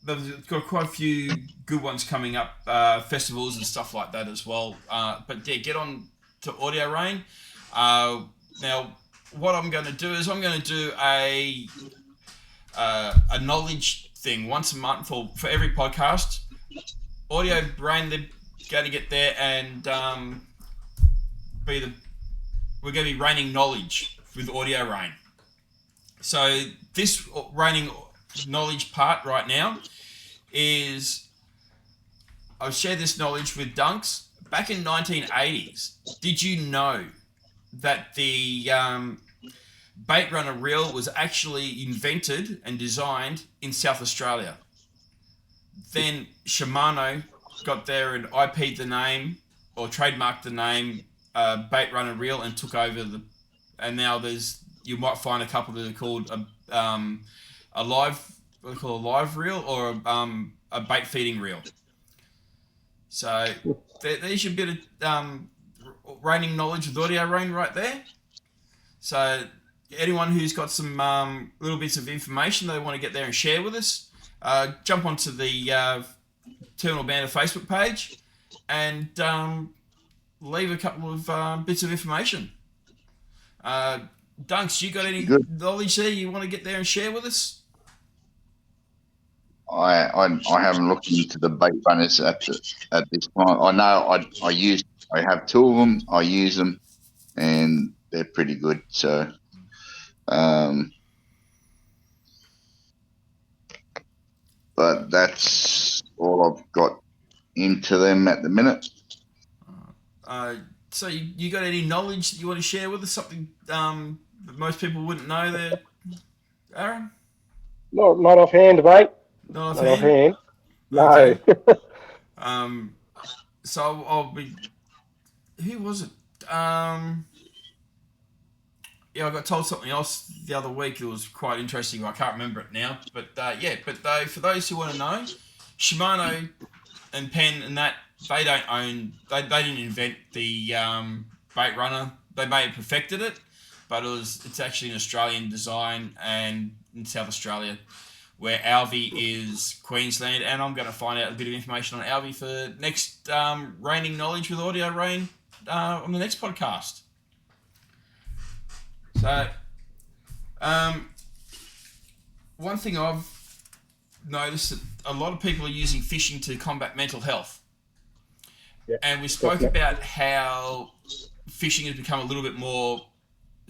they've got quite a few good ones coming up, festivals and stuff like that as well. But yeah, get on to Audio Rain. Now, what I'm going to do is I'm going to do a knowledge thing once a month for every podcast. Audio Rain, they're going to get there and we're going to be raining knowledge with Audio Rain. So this raining knowledge part right now is I've shared this knowledge with Dunkz. Back in 1980s, did you know that the bait runner reel was actually invented and designed in South Australia? Then Shimano got there and IP'd the name or trademarked the name bait runner reel and took over and now you might find a couple that are called a live reel or a bait feeding reel. So there's your bit of raining knowledge with Audio Rain right there. So anyone who's got some little bits of information they want to get there and share with us, jump onto the Terminal Banter Facebook page and leave a couple of bits of information. Dunkz, you got any knowledge there you want to get there and share with us? I haven't looked into the bait runners at this point. I know I have 2 of them. I use them, and they're pretty good. So, but that's all I've got into them at the minute. So you got any knowledge that you want to share with us? Something that most people wouldn't know there, Aaron? not offhand, mate. Not Not offhand. No. Okay. So I'll be. Who was it? Yeah, I got told something else the other week. It was quite interesting. I can't remember it now. But for those who want to know, Shimano and Penn and that, they don't own. They didn't invent the bait runner. They may have perfected it, but it's actually an Australian design and in South Australia, where Alvey is Queensland, and I'm going to find out a bit of information on Alvey for next raining knowledge with Audio Rain on the next podcast. So, one thing I've noticed that a lot of people are using fishing to combat mental health. Yeah, and we spoke about how fishing has become a little bit more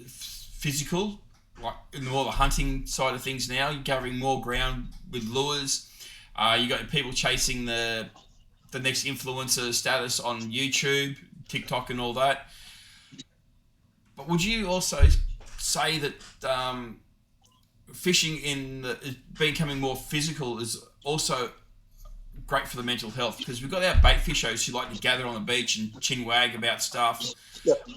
physical, like in the more the hunting side of things now. You're covering more ground with lures. You got people chasing the next influencer status on YouTube, TikTok, and all that. But would you also say that fishing is becoming more physical is also great for the mental health? Because we've got our bait fishers who like to gather on the beach and chin wag about stuff. Yep.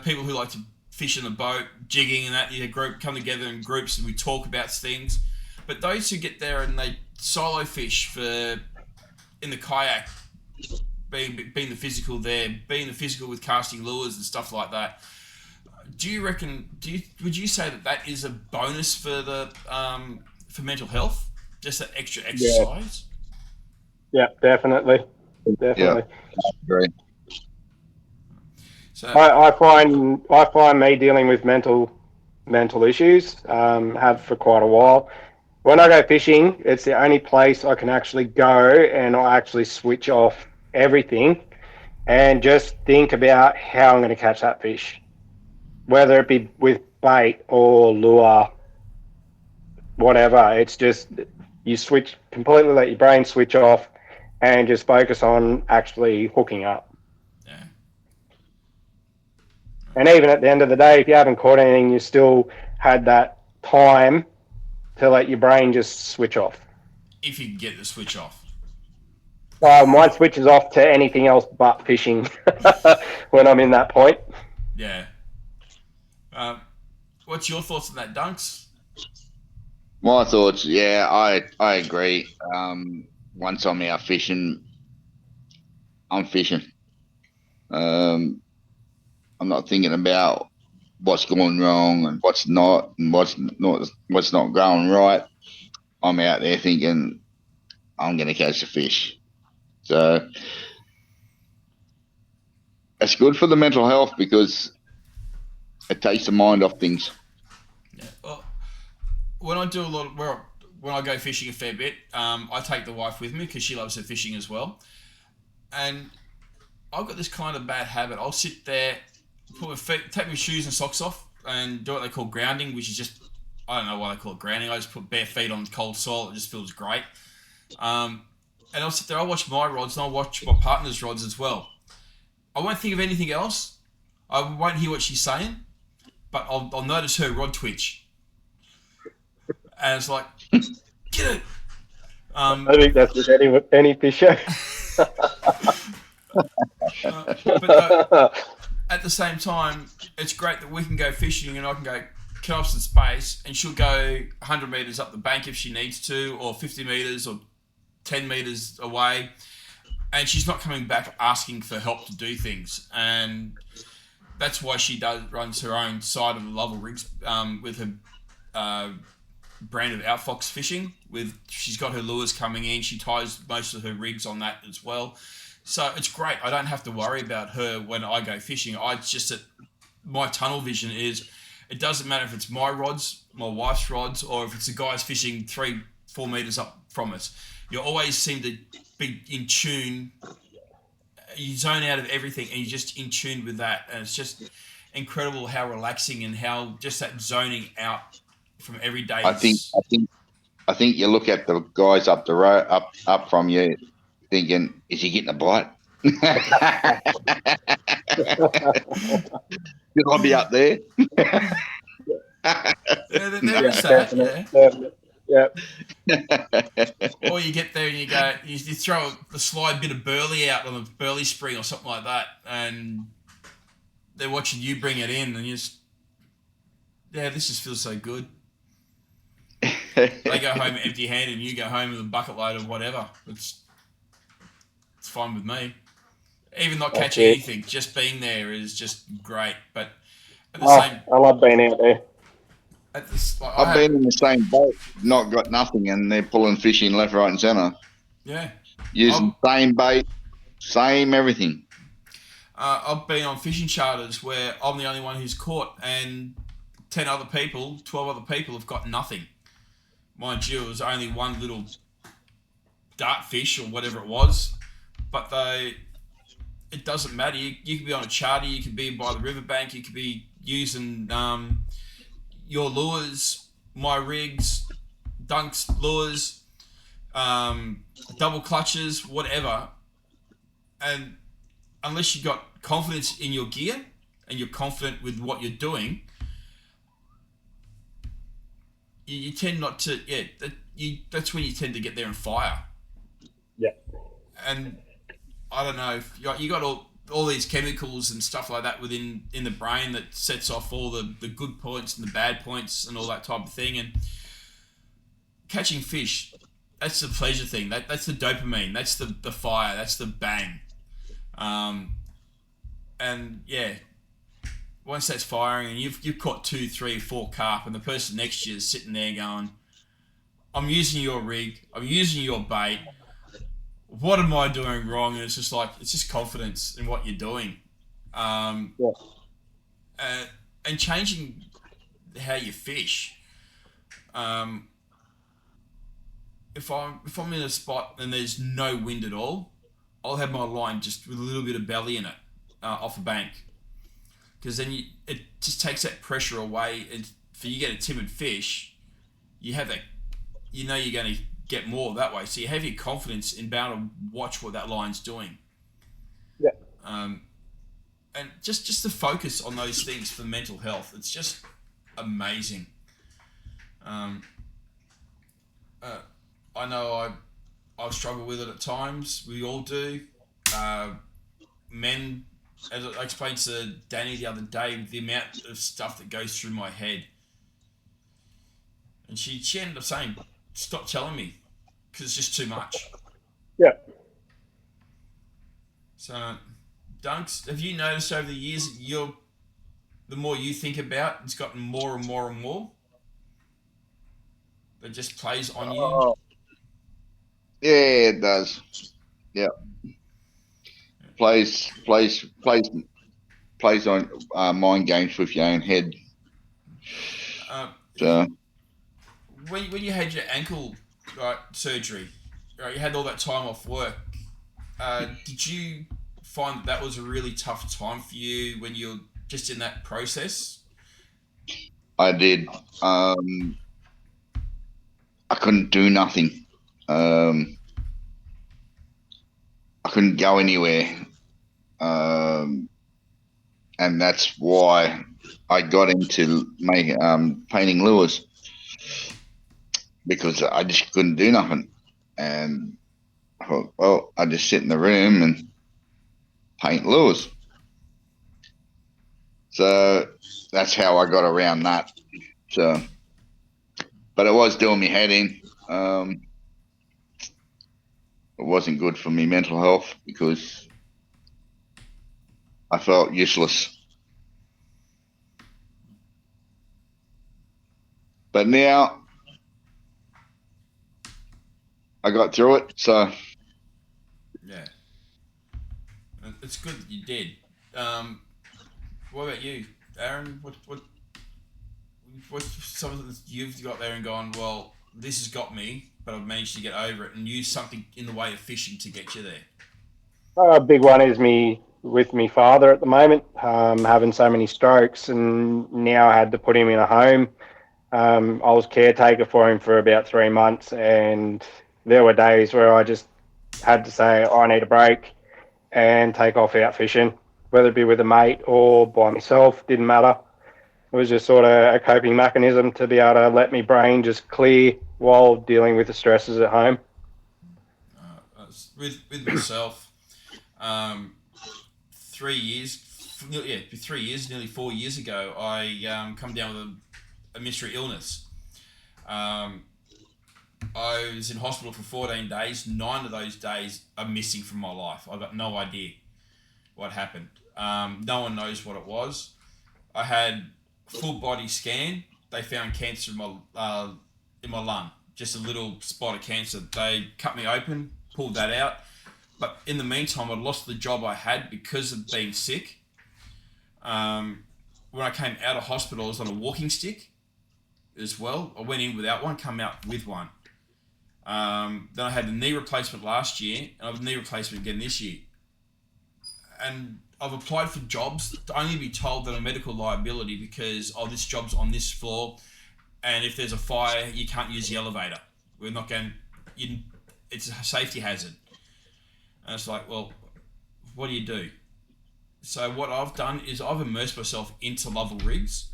People who like to fish in the boat, jigging and that, group come together in groups and we talk about things. But those who get there and they solo fish in the kayak, being the physical there, being the physical with casting lures and stuff like that. Do you reckon? Would you say that is a bonus for the for mental health? Just that extra exercise. Yeah, definitely. Yeah, I agree. So I find me dealing with mental issues, have for quite a while. When I go fishing, it's the only place I can actually go and I actually switch off everything and just think about how I'm going to catch that fish, whether it be with bait or lure, whatever. It's just you switch completely, let your brain switch off and just focus on actually hooking up. yeah, And even at the end of the day, if you haven't caught anything, you still had that time to let your brain just switch off. if you can get the switch off. Mine switches off to anything else but fishing when I'm in that point. Yeah. What's your thoughts on that, Dunkz? My thoughts, yeah, I agree. Once I'm out fishing, I'm fishing. I'm not thinking about what's going wrong and what's not going right. I'm out there thinking I'm going to catch a fish. So it's good for the mental health because it takes the mind off things. Yeah. Well, when I do when I go fishing a fair bit, I take the wife with me because she loves her fishing as well. And I've got this kind of bad habit. I'll sit there, put my feet, take my shoes and socks off, and do what they call grounding, which is just, I don't know why they call it grounding. I just put bare feet on cold soil. It just feels great. And I'll sit there, I'll watch my rods and I'll watch my partner's rods as well. I won't think of anything else. I won't hear what she's saying, but I'll notice her rod twitch. And it's like, get it! I think that's with any fisher. But at the same time, it's great that we can go fishing and I can go cut off some space and she'll go 100 metres up the bank if she needs to, or 50 metres or 10 metres away, and she's not coming back asking for help to do things. And that's why she runs her own side of the Lovell Rigs with her brand of Outfox Fishing. She's got her lures coming in. She ties most of her rigs on that as well. So it's great. I don't have to worry about her when I go fishing. It's just that my tunnel vision is, it doesn't matter if it's my rods, my wife's rods, or if it's a guy's fishing 3-4 metres up from us. You always seem to be in tune. You zone out of everything and you're just in tune with that. And it's just incredible how relaxing and how just that zoning out from every day. I think you look at the guys up the road, up from you, thinking, is he getting a bite? Should I be up there? There is that, yeah. Or you get there and you go, you throw the slide bit of burley out on a burley spring or something like that, and they're watching you bring it in, and you just, this just feels so good. They go home empty-handed, and you go home with a bucket load of whatever. It's fine with me. Even not catching anything, just being there is just great. But at the same, I love being out there. I've been in the same boat, not got nothing, and they're pulling fish in left, right, and centre. Yeah. Using same bait, same everything. I've been on fishing charters where I'm the only one who's caught, and 12 other people have got nothing. Mind you, it was only one little dart fish or whatever it was, but it doesn't matter. You could be on a charter, you could be by the riverbank, you could be using your lures, my rigs, Dunkz lures, double clutches, whatever, and unless you got confidence in your gear and you're confident with what you're doing, you tend not to. That's when you tend to get there and fire. Yeah. And I don't know. You got all these chemicals and stuff like that in the brain that sets off all the good points and the bad points and all that type of thing. And catching fish, that's the pleasure thing. That's the dopamine. That's the fire. That's the bang. And yeah, once that's firing and you've caught 2, 3, 4 carp, and the person next to you is sitting there going, I'm using your rig, I'm using your bait, what am I doing wrong? And it's just confidence in what you're doing. And changing how you fish. If I'm in a spot and there's no wind at all, I'll have my line just with a little bit of belly in it, off a bank, because then it just takes that pressure away. And for you get a timid fish, you have that, you're going to get more that way. So you have your confidence in being able to watch what that line's doing. Yeah. And just the focus on those things for mental health, it's just amazing. I know I struggle with it at times. We all do. Men, as I explained to Danny the other day, the amount of stuff that goes through my head. And she ended up saying, stop telling me, because it's just too much. Yeah. So, Dunkz, have you noticed over the years that the more you think about, it's gotten more and more and more? That just plays on you? Yeah, it does. Yeah. Plays on mind games with your own head. So when you had your ankle surgery, you had all that time off work. Did you find that was a really tough time for you when you're just in that process? I did. I couldn't do nothing. I couldn't go anywhere. And that's why I got into painting lures, because I just couldn't do nothing. And I thought, well, I just sit in the room and paint lures. So that's how I got around that. So, but it was doing me head in. It wasn't good for me mental health because I felt useless. But now I got through it, so yeah, it's good that you did. What about you, Aaron? What's something that you've got there and gone, well, this has got me, but I've managed to get over it and use something in the way of fishing to get you there? A big one is with me father at the moment, having so many strokes, and now I had to put him in a home. I was caretaker for him for about 3 months, and there were days where I just had to say, I need a break and take off out fishing, whether it be with a mate or by myself, didn't matter. It was just sort of a coping mechanism to be able to let my brain just clear while dealing with the stresses at home. With myself, 3 years, nearly 4 years ago, I come down with a mystery illness. I was in hospital for 14 days. 9 of those days are missing from my life. I've got no idea what happened. No one knows what it was. I had full body scan. They found cancer in my lung, just a little spot of cancer. They cut me open, pulled that out, But in the meantime, I lost the job I had because of being sick. When I came out of hospital, I was on a walking stick as well. I went in without one, come out with one. Then I had the knee replacement last year, and I have a knee replacement again this year. And I've applied for jobs to only be told that I'm medical liability because, this job's on this floor, and if there's a fire, you can't use the elevator. We're not going... It's a safety hazard. And it's like, well, what do you do? So what I've done is I've immersed myself into level rigs,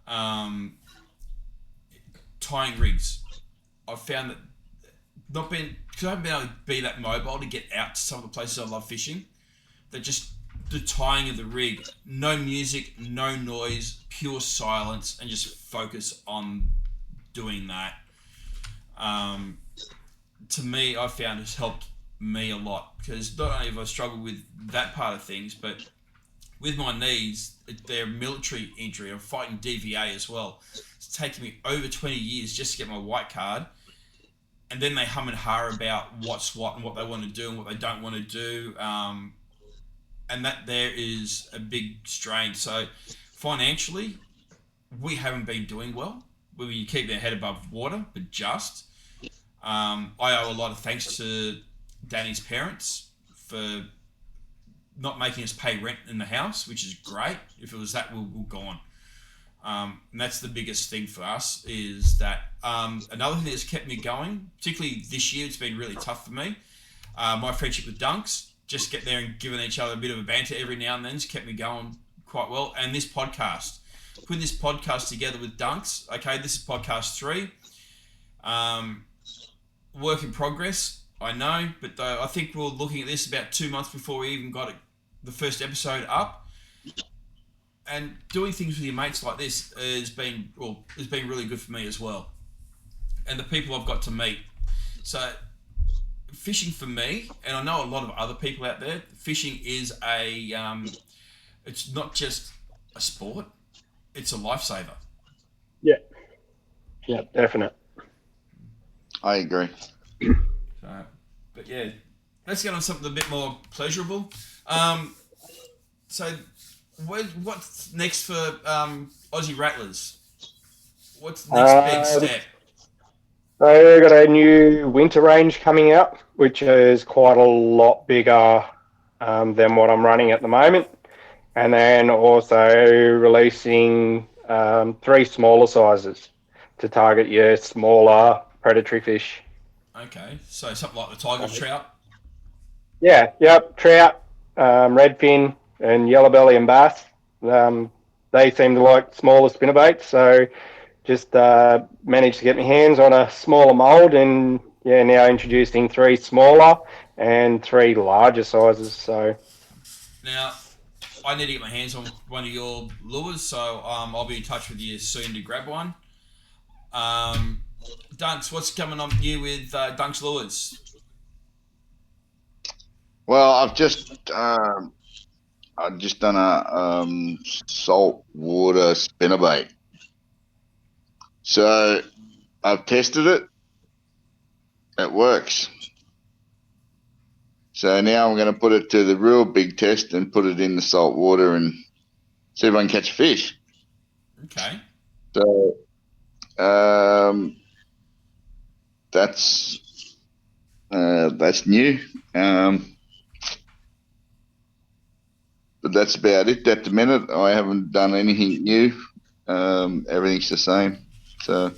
tying rigs. I've found that because I haven't been able to be that mobile to get out to some of the places I love fishing, that just the tying of the rig, no music, no noise, pure silence, and just focus on doing that. To me, I found has helped me a lot, because not only have I struggled with that part of things, but with my knees, they're military injury. I'm fighting DVA as well. It's taken me over 20 years just to get my white card, and then they hum and ha about what's what and what they want to do and what they don't want to do, and that there is a big strain. So financially, we haven't been doing well. We keep our head above water, but just. I owe a lot of thanks to Danny's parents for not making us pay rent in the house, which is great. If it was that, we're gone. And that's the biggest thing for us, is that another thing that's kept me going, particularly this year, it's been really tough for me. My friendship with Dunkz, just get there and giving each other a bit of a banter every now and then has kept me going quite well. And this podcast, putting this podcast together with Dunkz, okay, this is podcast 3. Work in progress, I know, but I think we're looking at this about 2 months before we even got the first episode up. And doing things with your mates like this has been really good for me as well, and the people I've got to meet. So fishing for me, and I know a lot of other people out there, fishing is it's not just a sport, it's a lifesaver. Yeah, definite. I agree. But yeah, let's get on something a bit more pleasurable. So what's next for Aussie Rattlers? What's the next big step? So we've got a new winter range coming out, which is quite a lot bigger than what I'm running at the moment. And then also releasing 3 smaller sizes to target your smaller predatory fish. Okay, so something like the tiger trout? Yeah, yep, trout, redfin, and yellowbelly and bass. They seem to like smaller spinnerbaits, so just managed to get my hands on a smaller mould, and now introducing 3 smaller and 3 larger sizes. So now, I need to get my hands on one of your lures, so I'll be in touch with you soon to grab one. Dunkz, what's coming on you with Dunkz Lures? Well, I've just done a salt water spinnerbait. So I've tested it. It works. So now I'm going to put it to the real big test and put it in the salt water and see if I can catch a fish. Okay. So that's new. But that's about it at the minute. I haven't done anything new. Everything's the same. So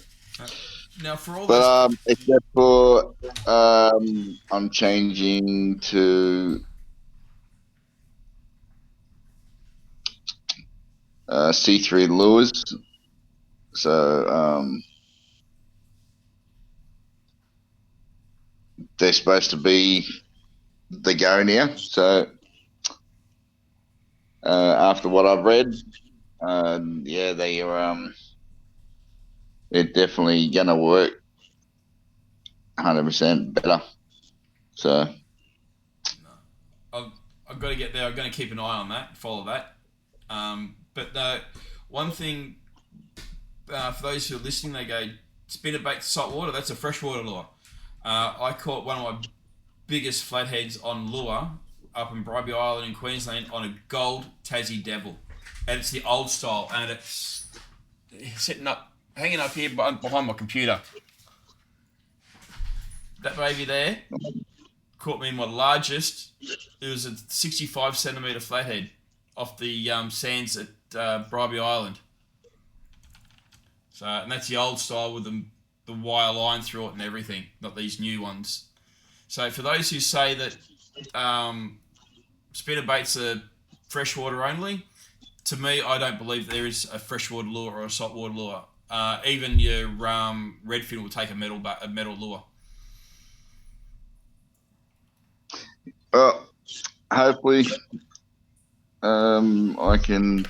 now for all but except for I'm changing to C3 lures. So they're supposed to be the go now. So after what I've read, they're definitely gonna work 100% better. So I've got to get there. I'm going to keep an eye on that, follow that. But one thing for those who are listening, they go spinnerbait saltwater. That's a freshwater lure. I caught one of my biggest flatheads on lure up in Bribie Island in Queensland on a gold Tassie Devil. And it's the old style, and it's hanging up here behind my computer. That baby there caught me my largest. It was a 65 centimetre flathead off the sands at Bribie Island. So, and that's the old style with the wire line through it and everything, not these new ones. So for those who say that spinnerbaits are freshwater only, to me, I don't believe there is a freshwater lure or a saltwater lure. Even your Redfin will take a metal lure. Well, hopefully I can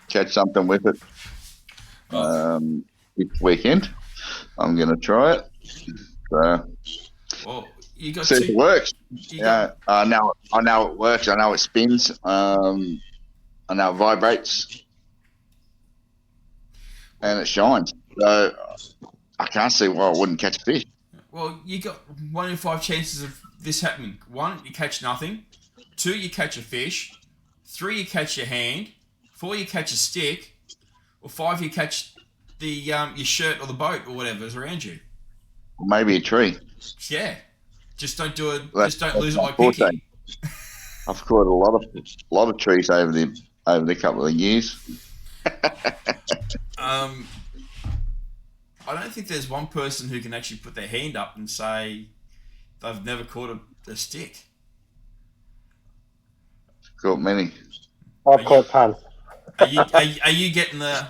catch something with it this weekend. I'm going to try it. So, well, you got see if it works. I know it works. I know it spins. I know it vibrates, and it shines. So I can't see why I wouldn't catch a fish. Well, you got 1 in 5 chances of this happening. 1, you catch nothing. 2, you catch a fish. 3, you catch your hand. 4, you catch a stick. Or 5, you catch the your shirt or the boat or whatever's around you. Maybe a tree. Yeah, just don't do it. Well, just don't lose it like pinky. I've caught a lot of trees over the couple of years. I don't think there's one person who can actually put their hand up and say they've never caught a stick. Caught many. I've caught tons. Are you getting the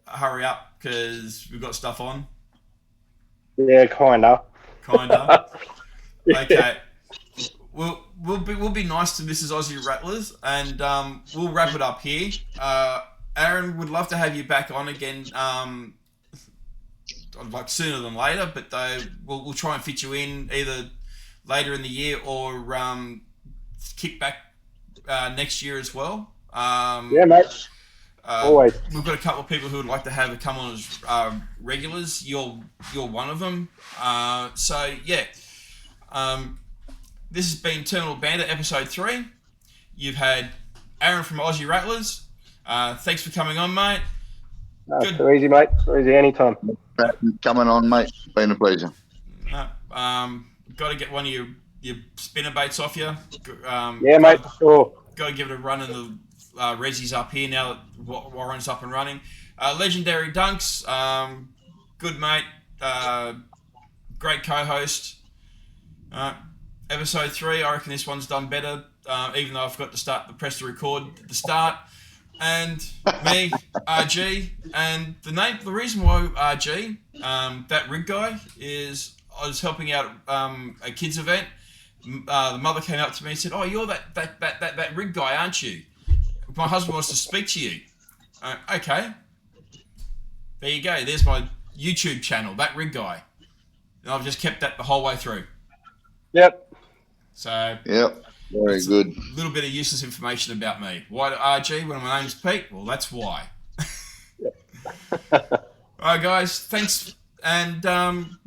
hurry up because we've got stuff on? Yeah, kinda. Okay. We'll be nice to Mrs. Aussie Rattlers, and we'll wrap it up here. Aaron, would love to have you back on again, like sooner than later. But we'll try and fit you in either later in the year or kick back next year as well. Yeah, mate. Always. We've got a couple of people who would like to have it come on as regulars. You're one of them. So yeah. This has been Terminal Banter episode 3. You've had Aaron from Aussie Rattlers. Thanks for coming on, mate. No, too easy, mate. Too easy anytime. Coming on, mate. Been a pleasure. Got to get one of your spinnerbaits off you. Yeah, mate, for sure. Got to give it a run in the Resi's up here now that Warren's up and running. Legendary Dunkz, good mate, great co-host. Episode 3, I reckon this one's done better, even though I forgot to press the record at the start. And me, R.G, and the reason why R.G, that rig guy, is I was helping out a kids event. The mother came up to me and said, "Oh, you're that rig guy, aren't you? My husband wants to speak to you." Okay. There you go. There's my YouTube channel, that rig guy. And I've just kept that the whole way through. Yep. So. Yep. Very good. A little bit of useless information about me. Why RG when my name's Pete? Well, that's why. All right, guys. Thanks, and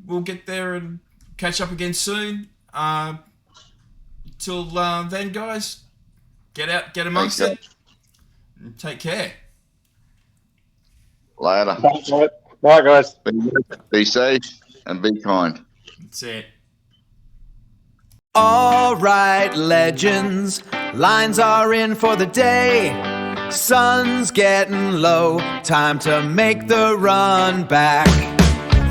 we'll get there and catch up again soon. Till then, guys, get out, get amongst it, and take care. Later. Bye, guys. Be safe and be kind. That's it. All right, legends, lines are in for the day. Sun's getting low, time to make the run back.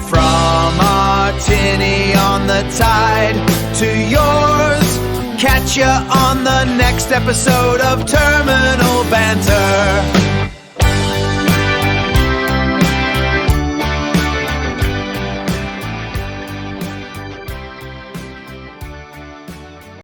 From our tinny on the tide to yours, catch ya on the next episode of Terminal Banter.